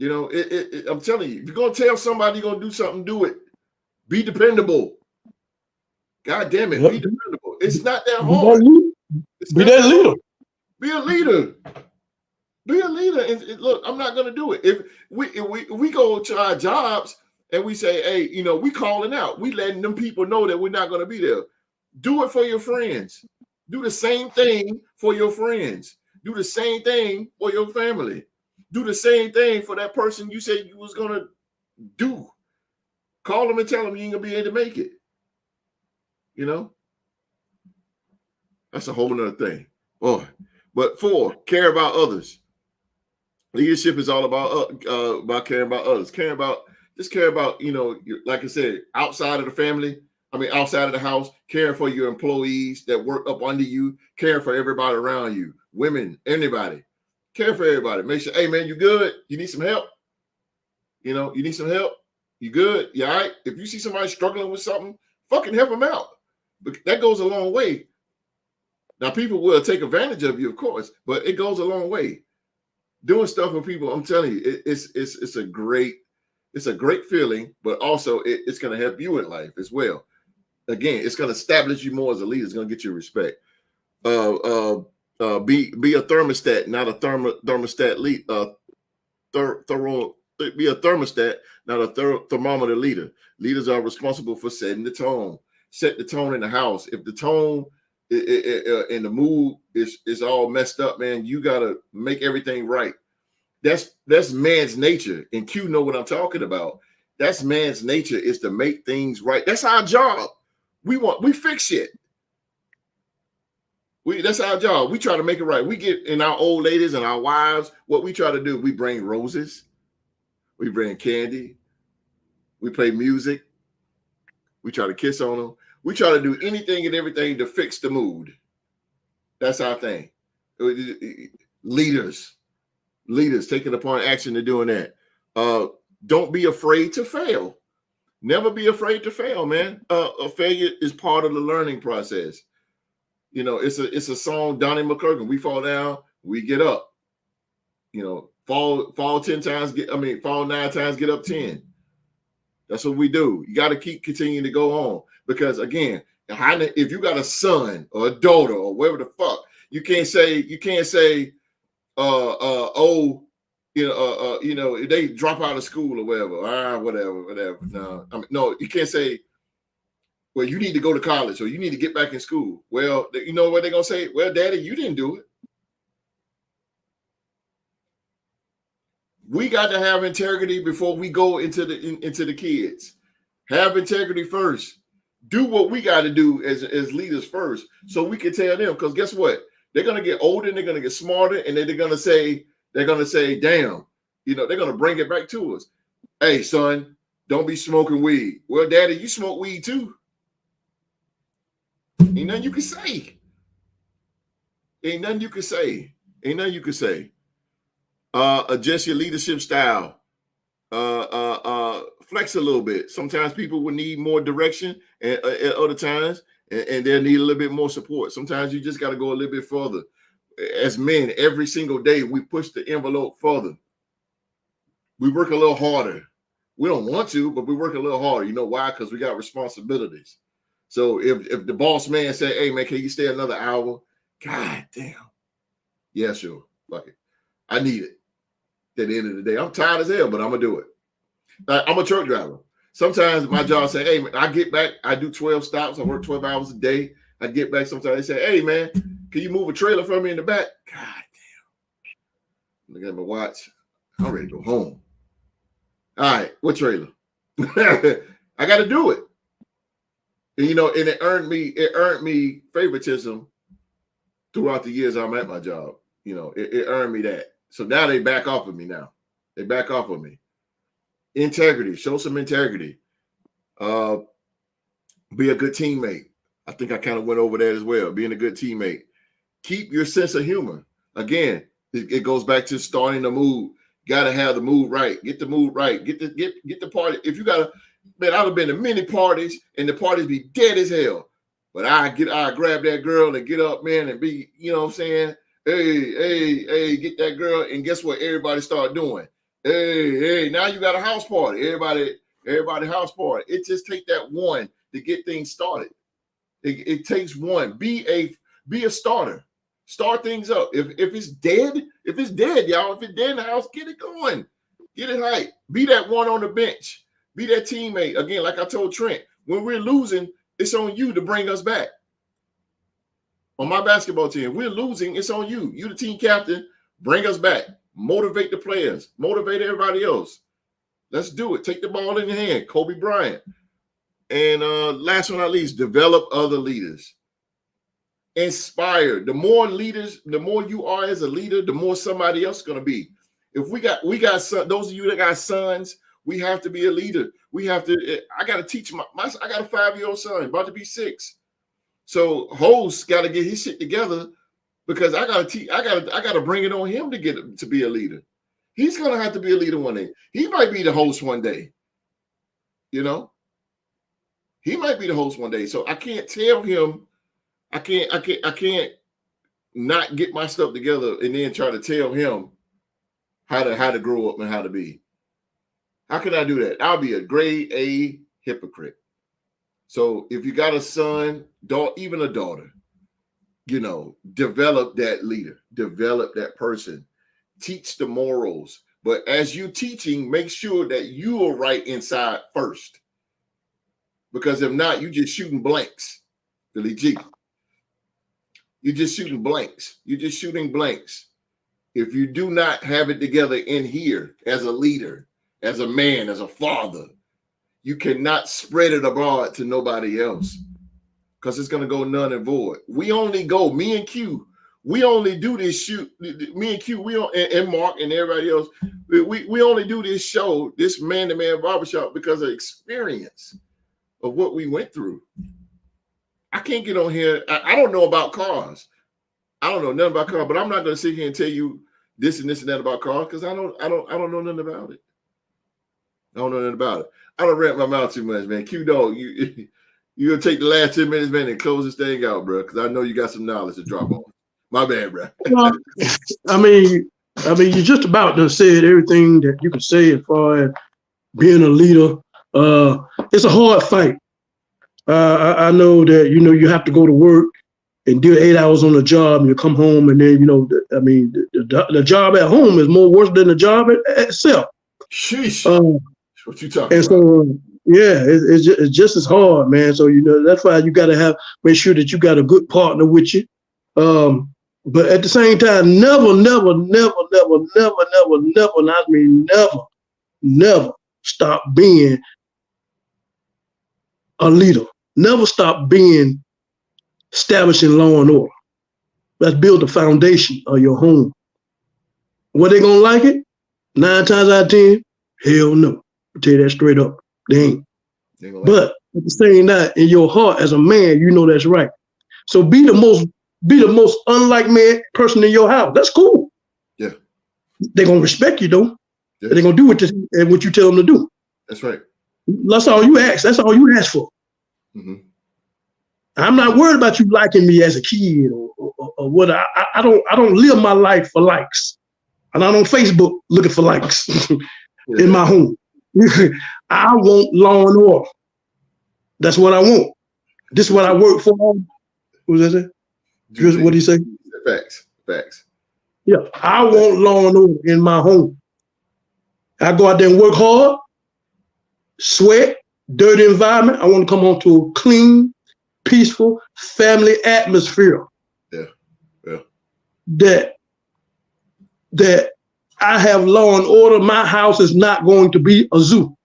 I'm telling you, if you're gonna tell somebody you're gonna do something, do it. Be dependable. God damn it, be dependable. It's not that hard. Be that leader. Be a leader. Be a leader. And look, I'm not gonna do it. If we go to our jobs and we say, hey, we calling out, we letting them people know that we're not gonna be there. Do it for your friends. Do the same thing for your friends. Do the same thing for your family. Do the same thing for that person you said you was gonna do. Call them and tell them you ain't gonna be able to make it. That's a whole nother thing. Oh, but 4, care about others. Leadership is all about caring about others. Care about, like I said, outside of the family. Outside of the house, caring for your employees that work up under you, caring for everybody around you, women, anybody. Care for everybody. Make sure, hey man, you good? You need some help? You need some help? You good? You all right? If you see somebody struggling with something, fucking help them out. But that goes a long way. Now, people will take advantage of you, of course, but it goes a long way. Doing stuff with people, I'm telling you, it's a great feeling, but also it's going to help you in life as well. Again, it's going to establish you more as a leader. It's going to get you respect. Be a thermostat, not a thermostat lead. Be a thermostat, not a thermometer leader. Leaders are responsible for setting the tone. Set the tone in the house. If the tone and the mood is all messed up, man, you gotta make everything right. That's man's nature, and Q know what I'm talking about. That's man's nature, is to make things right. That's our job. We fix shit. That's our job. We try to make it right. We get in our old ladies and our wives. What we try to do, we bring roses, we bring candy, we play music, we try to kiss on them. We try to do anything and everything to fix the mood. That's our thing. Leaders taking upon action to doing that. Don't be afraid to fail. Never be afraid to fail, man. A failure is part of the learning process. You know, it's a song, Donnie McClurkin. We fall down, we get up. You know, fall 10 times, fall 9 times, get up 10. That's what we do. You got to keep continuing to go on, because again, if you got a son or a daughter or whatever the fuck, you can't say, if they drop out of school or whatever. No, you can't say, well, you need to go to college or you need to get back in school. Well, you know what they're gonna say? Well, Daddy, you didn't do it. We got to have integrity before we go into the kids. Have integrity first. Do what we got to do as leaders first, so we can tell them. Because guess what? They're gonna get older and they're gonna get smarter, and then they're gonna say, damn, they're gonna bring it back to us. Hey, son, don't be smoking weed. Well, Daddy, you smoke weed too. Ain't nothing you can say. Adjust your leadership style. Flex a little bit. Sometimes people will need more direction, and at other times, and they'll need a little bit more support. Sometimes you just got to go a little bit further. As men, every single day, we push the envelope further. We work a little harder. We don't want to, but we work a little harder. You know why? Because we got responsibilities. So if the boss man say, hey, man, can you stay another hour? God damn. Yeah, sure. Fuck it. I need it. At the end of the day, I'm tired as hell, but I'm going to do it. I'm a truck driver. Sometimes my job say, hey, man, I get back. I do 12 stops. I work 12 hours a day. I get back. Sometimes they say, hey, man, can you move a trailer for me in the back? God damn. Look at my watch. I'm ready to go home. All right. What trailer? I got to do it. And, and it earned me favoritism throughout the years I'm at my job. It earned me that. So now they back off of me now. They back off of me. Integrity. Show some integrity. Be a good teammate. I think I kind of went over that as well. Being a good teammate. Keep your sense of humor. Again, it goes back to starting the mood. Got to have the mood right. Get the mood right. Get the party. If you got to, man, I've been to many parties and the parties be dead as hell. But I grab that girl and get up, man, and be, you know what I'm saying? Hey, get that girl. And guess what? Everybody start doing. Hey, now you got a house party. Everybody house party. It just take that one to get things started. It takes one. Be a starter. Start things up. If it's dead, y'all, if it's dead in the house, get it going. Get it hype. Be that one on the bench. Be that teammate. Again, like I told Trent, when we're losing, it's on you to bring us back. On my basketball team, we're losing, it's on you. You the team captain, bring us back. Motivate the players. Motivate everybody else. Let's do it. Take the ball in your hand. Kobe Bryant. And last but not least, develop other leaders. Inspire. The more leaders, the more you are as a leader, the more somebody else is going to be. If we got those of you that got sons, we have to be a leader. We have to. I got to teach I got a 5-year-old son, about to be 6. So host got to get his shit together, because I got to bring it on him to be a leader. He's going to have to be a leader one day. He might be the host one day. He might be the host one day. So I can't tell him. I can't not get my stuff together and then try to tell him how to grow up and how to be. How can I do that? I'll be a grade A hypocrite. So if you got a son, even a daughter, develop that leader, develop that person, teach the morals. But as you teaching, make sure that you are right inside first. Because if not, you just shooting blanks. Billy G. You're just shooting blanks. You're just shooting blanks. If you do not have it together in here as a leader, as a man, as a father, you cannot spread it abroad to nobody else because it's going to go none and void. We only go, me and Q, we only do this shoot. Me and Q, and Mark and everybody else, we only do this show, this Man-to-Man Barbershop, because of experience of what we went through. I can't get on here. I don't know about cars. I don't know nothing about cars, but I'm not going to sit here and tell you this and that about cars because I don't know nothing about it. I don't know nothing about it. I don't rant my mouth too much, man. Q Dog, you gonna take the last 10 minutes, man, and close this thing out, bro, because I know you got some knowledge to drop on. My bad, bro. Well, I mean, you just about done said everything that you can say as far as being a leader. It's a hard fight. I know that, you have to go to work and do 8 hours on the job and you come home and then, the job at home is more worse than the job itself. Sheesh. What you talking and about? So, yeah, it's just as hard, man. So, that's why you got to make sure that you got a good partner with you. But at the same time, never, never stop being a leader. Never stop being establishing law and order. Let's build the foundation of your home. Were they gonna like it? 9 times out of 10, hell no. I'll tell you that straight up. They ain't. But at the same time, in your heart as a man, you know that's right. So be the most unlike man person in your house. That's cool. Yeah. They're gonna respect you though. Yeah. They're gonna do what you tell them to do. That's right. That's all you ask. That's all you ask for. Mm-hmm. I'm not worried about you liking me as a kid or what. I don't live my life for likes. I'm not on Facebook looking for likes in my home. I want law and order. That's what I want. This is what I work for. What was that? What did he say? Facts. Yeah, I want law and order in my home. I go out there and work hard, sweat, dirty environment. I want to come home to a clean, peaceful family atmosphere. Yeah. That I have law and order. My house is not going to be a zoo.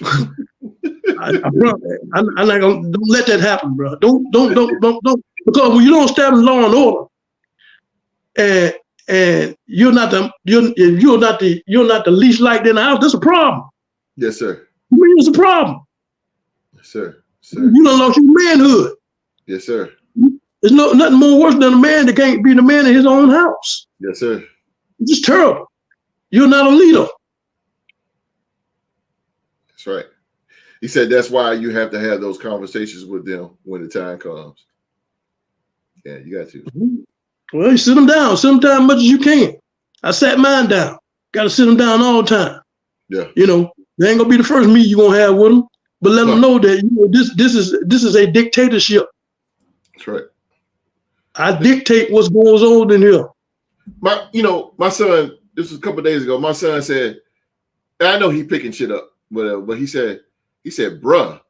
I'm not gonna. Don't let that happen, bro. Don't. Because when you don't establish law and order, and you're not the least liked in the house, that's a problem. Yes, sir. I mean, it's a problem. Yes, sir. You done lost your manhood. Yes, sir. There's nothing more worse than a man that can't be the man in his own house. Yes, sir. It's just terrible. You're not a leader. That's right. He said that's why you have to have those conversations with them when the time comes. Yeah, you got to. Well, you sit them down. Sit them down as much as you can. I sat mine down. Got to sit them down all the time. Yeah. They ain't gonna be the first meeting you're gonna have with them, but let them know that this is a dictatorship. That's right. I dictate what goes on in here. My son. This was a couple of days ago. My son said, I know he picking shit up, but he said, bruh.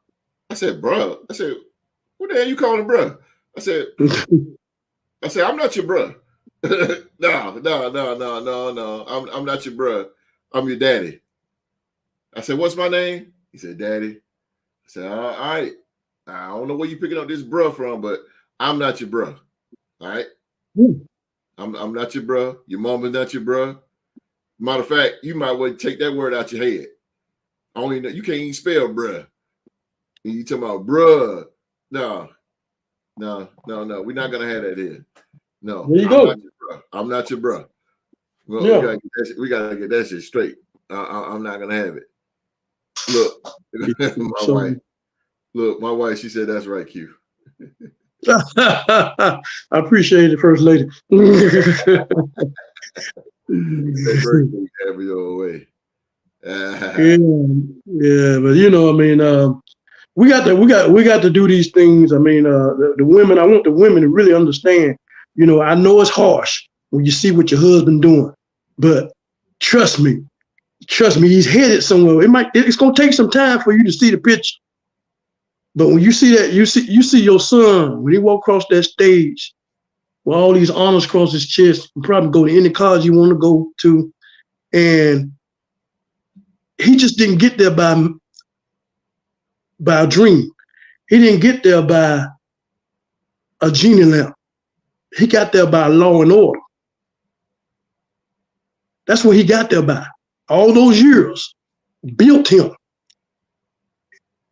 I said, bruh. I said, what the hell you calling him bruh? I said, I'm not your bruh. No. I'm not your bruh. I'm your daddy. I said, what's my name? He said, Daddy. I said, all right. I don't know where you picking up this bruh from, but I'm not your bruh. All right. I'm not your bruh. Your mama's not your bruh. Matter of fact, you might want to take that word out your head. I don't even know. You can't even spell bruh. And you talking about bruh. No. We're not gonna have that here. No. There you go. I'm not your bruh. Well, yeah. we gotta get that shit straight. I'm not gonna have it. Look, my wife, she said that's right, Q. I appreciate it, First Lady. Every old way. Yeah, but we got to do these things. I mean, the women. I want the women to really understand. I know it's harsh when you see what your husband doing, but trust me, he's headed somewhere. It's gonna take some time for you to see the picture. But when you see that, you see your son when he walk across that stage, with all these honors across his chest, and probably go to any college you want to go to. And he just didn't get there by a dream. He didn't get there by a genie lamp. He got there by law and order. That's what he got there by. All those years built him.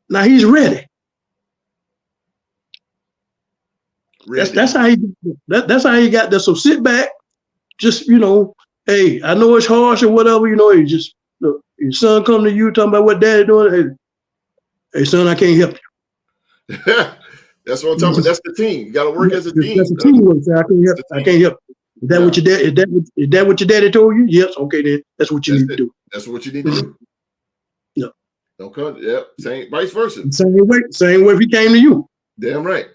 Now he's ready. That's how he got there. So sit back, just hey, I know it's harsh or whatever, you just look, your son come to you talking about what daddy doing. Hey son, I can't help you. That's what I'm talking about. That's the team. You got to work as a team. That's a teamwork. I can't help. Is that what your dad? Is that what your daddy told you? Yes. Okay, then that's what you need to do. That's what you need to do. Yeah. Don't cut. Yep. Same. Vice versa. Same way if he came to you. Damn right.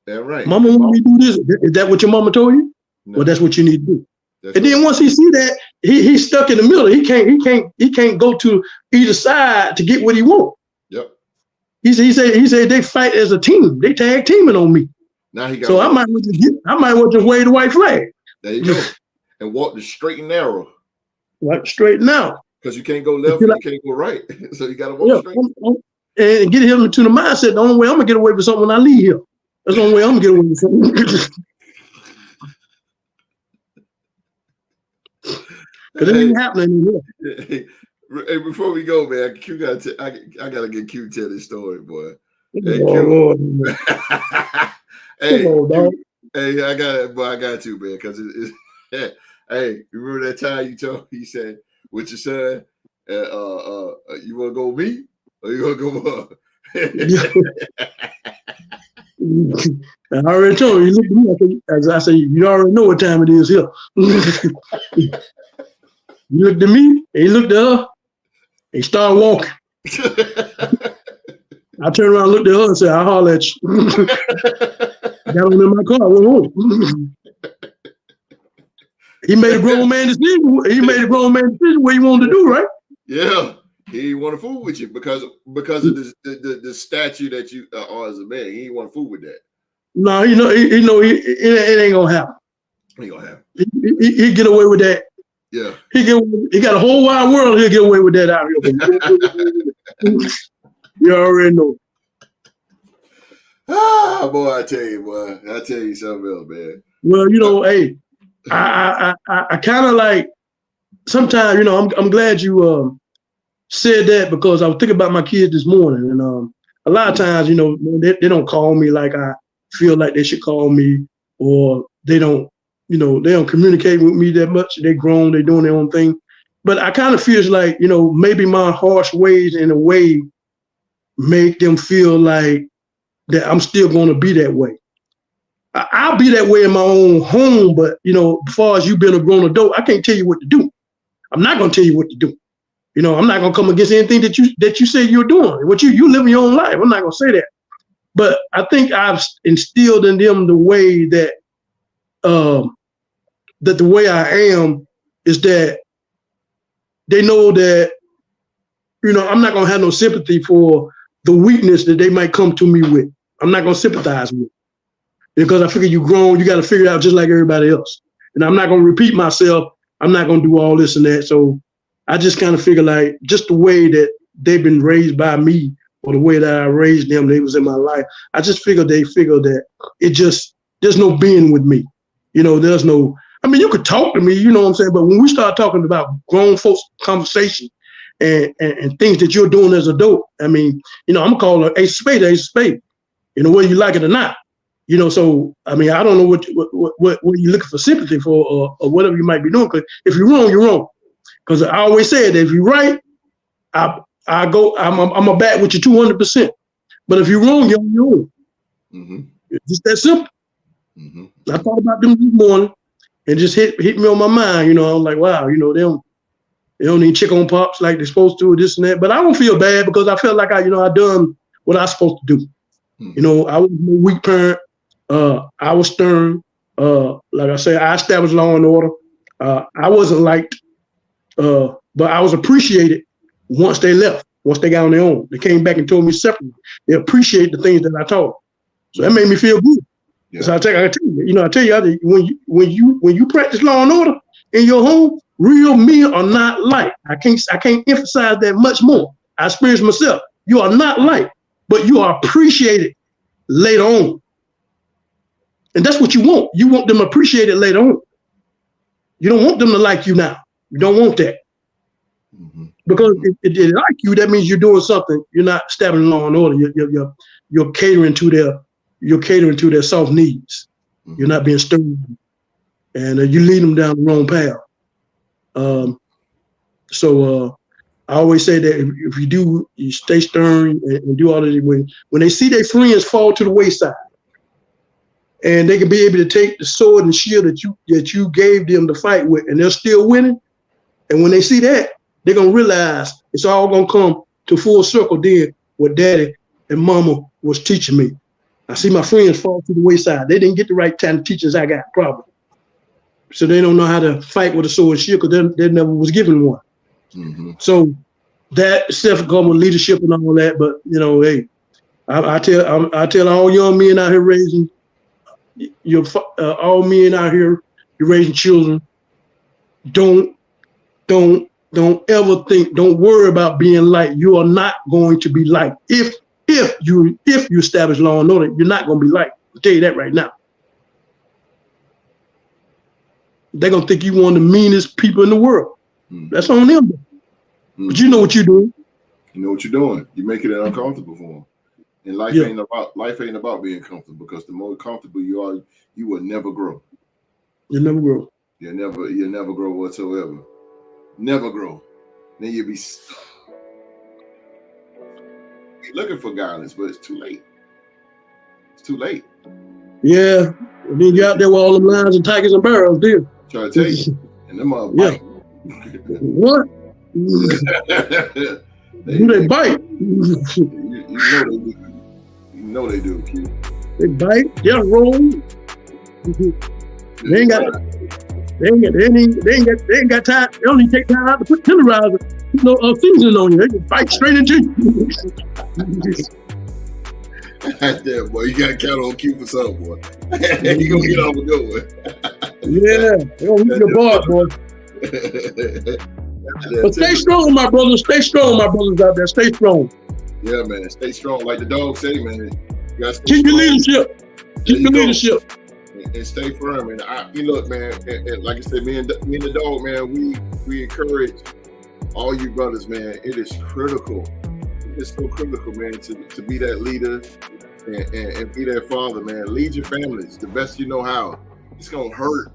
Damn right. Mama want me to do this. Is that what your mama told you? No. Well, that's what you need to do. That's and then once he see that, he's stuck in the middle. He can't go to either side to get what he want. Yep. He said they fight as a team. They tag teaming on me. Now he got. So I might well just wave the white flag. There you go. And walk the straight and narrow. Like straight now. Because you can't go left and you can't go right. So you got to walk straight. And get him into the mindset. The only way I'm gonna get away with something when I leave here. That's the only way I'm gonna get away with something. Because it ain't happening anymore. Hey, before we go, man, Q I gotta get Q to tell this story, boy. Hey, Q. Hey, Q, hey, I got it, boy. I got to, man, because it's hey, remember that time you said with your son, you want to go with me or you want to go? I already told you. Look at me. As I say, you already know what time it is here. You looked at me, and he looked at her, and he started walking. I turned around, looked at her, and said, "I'll holler at you." Got on in my car, went home. He made a grown man decision. What he wanted to do, right? Yeah, he want to fool with you because of the statue that you are as a man. He want to fool with that. No, it ain't gonna happen. Ain't gonna happen. He get away with that. Yeah, he got a whole wide world. He'll get away with that out here. You already know. Ah, boy, I tell you something else, man. Well, hey, I kind of like sometimes, I'm glad you said that because I was thinking about my kids this morning, and a lot of times, they don't call me like I feel like they should call me, or they don't communicate with me that much. They grown, they doing their own thing, but I kind of feels like maybe my harsh ways in a way make them feel like that I'm still going to be that way. I'll be that way in my own home, but as far as you being a grown adult, I can't tell you what to do. I'm not going to tell you what to do. I'm not going to come against anything that you say you're doing. What you live your own life. I'm not going to say that. But I think I've instilled in them the way that that the way I am is that they know that I'm not going to have no sympathy for the weakness that they might come to me with. I'm not going to sympathize with. Because I figure you grown, you got to figure it out just like everybody else. And I'm not going to repeat myself. I'm not going to do all this and that. So I just kind of figure like just the way that they've been raised by me or the way that I raised them, they was in my life. I just figured they figure that there's no being with me. There's no, you could talk to me, you know what I'm saying? But when we start talking about grown folks conversation and things that you're doing as an adult, I'm going to call an ace of spade, whether you like it or not. So I don't know what you're looking for sympathy for or whatever you might be doing. Because if you're wrong, you're wrong. Because I always said that if you're right, I'm a bat with you 200%. But if you're wrong, you're on your own. Mm-hmm. It's just that simple. Mm-hmm. I thought about them this morning and just hit me on my mind. I'm like, wow, they don't even check on pops like they're supposed to, or this and that. But I don't feel bad because I felt like I done what I was supposed to do. Mm-hmm. I was a weak parent. I was stern. Like I said, I established law and order. I wasn't liked, but I was appreciated once they left, once they got on their own. They came back and told me separately. They appreciate the things that I taught. So that made me feel good. Yeah. So I tell you, when you practice law and order in your home, real men are not like. I can't emphasize that much more. I experienced myself. You are not like, but you are appreciated later on. And that's what you want. You want them appreciated later on. You don't want them to like you now. You don't want that. Because if they like you, that means you're doing something. You're not establishing law and order. You're catering to their soft needs. You're not being stern, and you lead them down the wrong path. So I always say that if you stay stern and do all of it, when they see their friends fall to the wayside, and they can be able to take the sword and shield that you gave them to fight with, and they're still winning. And when they see that, they're gonna realize it's all gonna come to full circle. Then what Daddy and Mama was teaching me. I see my friends fall to the wayside. They didn't get the right kind of teachers I got, probably. So they don't know how to fight with a sword and shield because they never was given one. So that self-government leadership and all that. But hey, I tell all young men out here raising all men out here, you're raising children. Don't ever think. Don't worry about being liked. You are not going to be liked. If you establish law and order, you're not going to be liked. I'll tell you that right now. They're going to think you one of the meanest people in the world. That's on them. But you know what you're doing. You know what you're doing. You're making it uncomfortable for them. And life ain't about being comfortable, because the more comfortable you are, you will never grow. You'll never grow. You'll never grow whatsoever. Never grow. Then you'll be looking for guidance, but it's too late. It's too late. Yeah. And then you're out there with all them lions and tigers and bears, dude. Try to tell you. And them are bite. What? They bite. You know they do, kid. They bite. They roll. They ain't got time. They only take time out to put tenderizer, seasoning on you. They just bite straight into you. Damn, boy, you gotta count on Q for something, boy. You gonna get off a good one. Yeah, they gonna hit your bar, boy. But stay strong, my brothers. Stay strong, my brothers out there. Stay strong. Yeah, man. Stay strong. Like the dog say, man. You gotta keep your leadership. Keep your leadership. And stay firm. And look, man. And like I said, me and the dog, man. We encourage all you brothers, man. It is critical. It's so critical, man, to be that leader and be that father, man. Lead your families the best you know how. It's gonna hurt.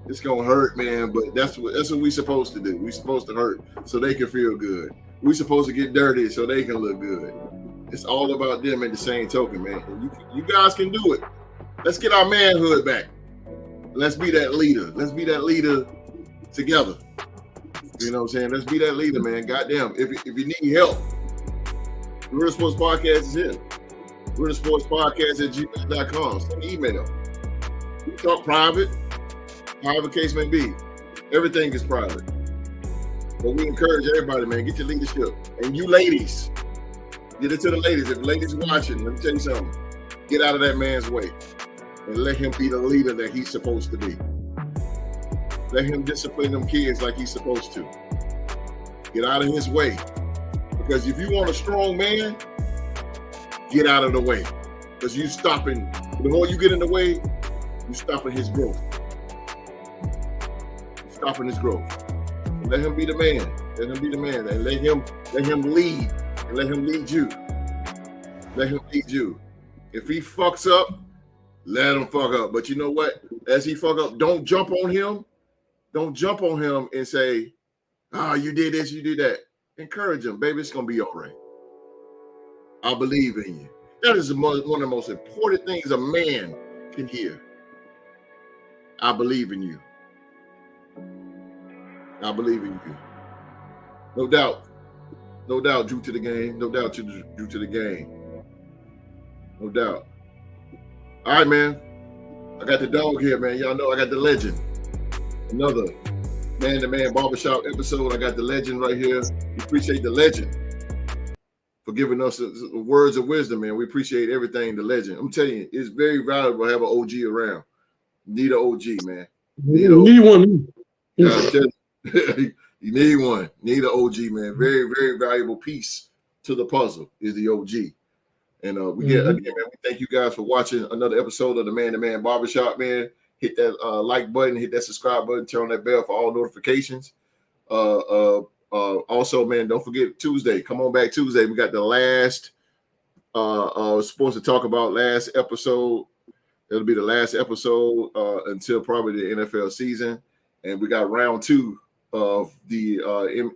It's gonna hurt, man, but that's what we're supposed to do. We're supposed to hurt so they can feel good. We're supposed to get dirty so they can look good. It's all about them at the same token, man. And you guys can do it. Let's get our manhood back. Let's be that leader. Let's be that leader together. You know what I'm saying? Let's be that leader, man. Goddamn. If you need help, the Real Sports Podcast is here. Real Sports Podcast at gmail.com. Send me an email. We talk private. However case may be, everything is private. But we encourage everybody, man, get your leadership. And you ladies, get it to the ladies. If ladies are watching, let me tell you something. Get out of that man's way and let him be the leader that he's supposed to be. Let him discipline them kids like he's supposed to. Get out of his way. Because if you want a strong man, get out of the way. Because you stopping, the more you get in the way, you're stopping his growth. Stopping his growth. So let him be the man. Let him be the man. And let him lead. And let him lead you. Let him lead you. If he fucks up, let him fuck up. But you know what? As he fuck up, don't jump on him. Don't jump on him and say, you did this, you did that. Encourage him. Baby, it's going to be all right. I believe in you. That is one of the most important things a man can hear. I believe in you. I believe in you. No doubt. No doubt, due to the game. No doubt, due to the game. No doubt. All right, man. I got the dog here, man. Y'all know I got the legend. Another Man Barbershop episode. I got the legend right here. We appreciate the legend for giving us words of wisdom, man. We appreciate everything. The legend. I'm telling you, it's very valuable to have an OG around. Need an OG, man. Need one. Yeah, I'm telling you, you need one. Need an OG, man. Very, very valuable piece to the puzzle is the OG. And we get again, man. We thank you guys for watching another episode of the Man Barbershop, man. Hit that like button, hit that subscribe button, turn on that bell for all notifications. Also, man, don't forget Tuesday. Come on back Tuesday. We got the last supposed to talk about last episode. It'll be the last episode until probably the NFL season. And we got round 2 of the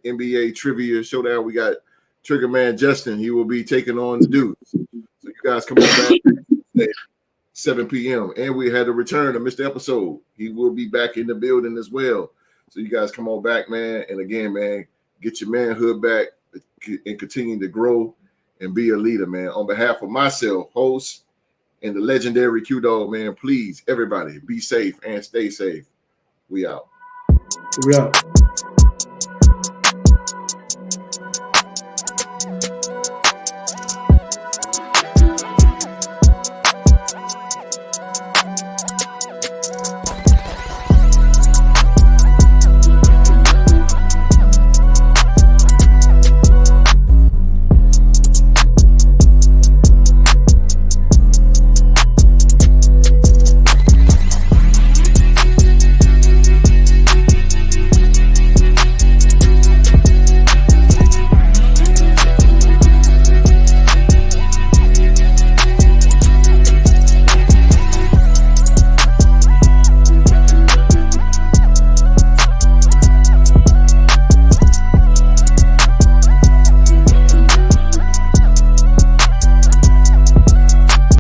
NBA trivia showdown. We got Trigger Man Justin. He will be taking on the dudes. So you guys come on back Tuesday, 7 p.m. And we had a return of Mr. Episode. He will be back in the building as well. So you guys come on back, man. And again, man, get your manhood back and continue to grow and be a leader, man. On behalf of myself, host, and the legendary Q-Dog, man, please, everybody, be safe and stay safe. We out. We out.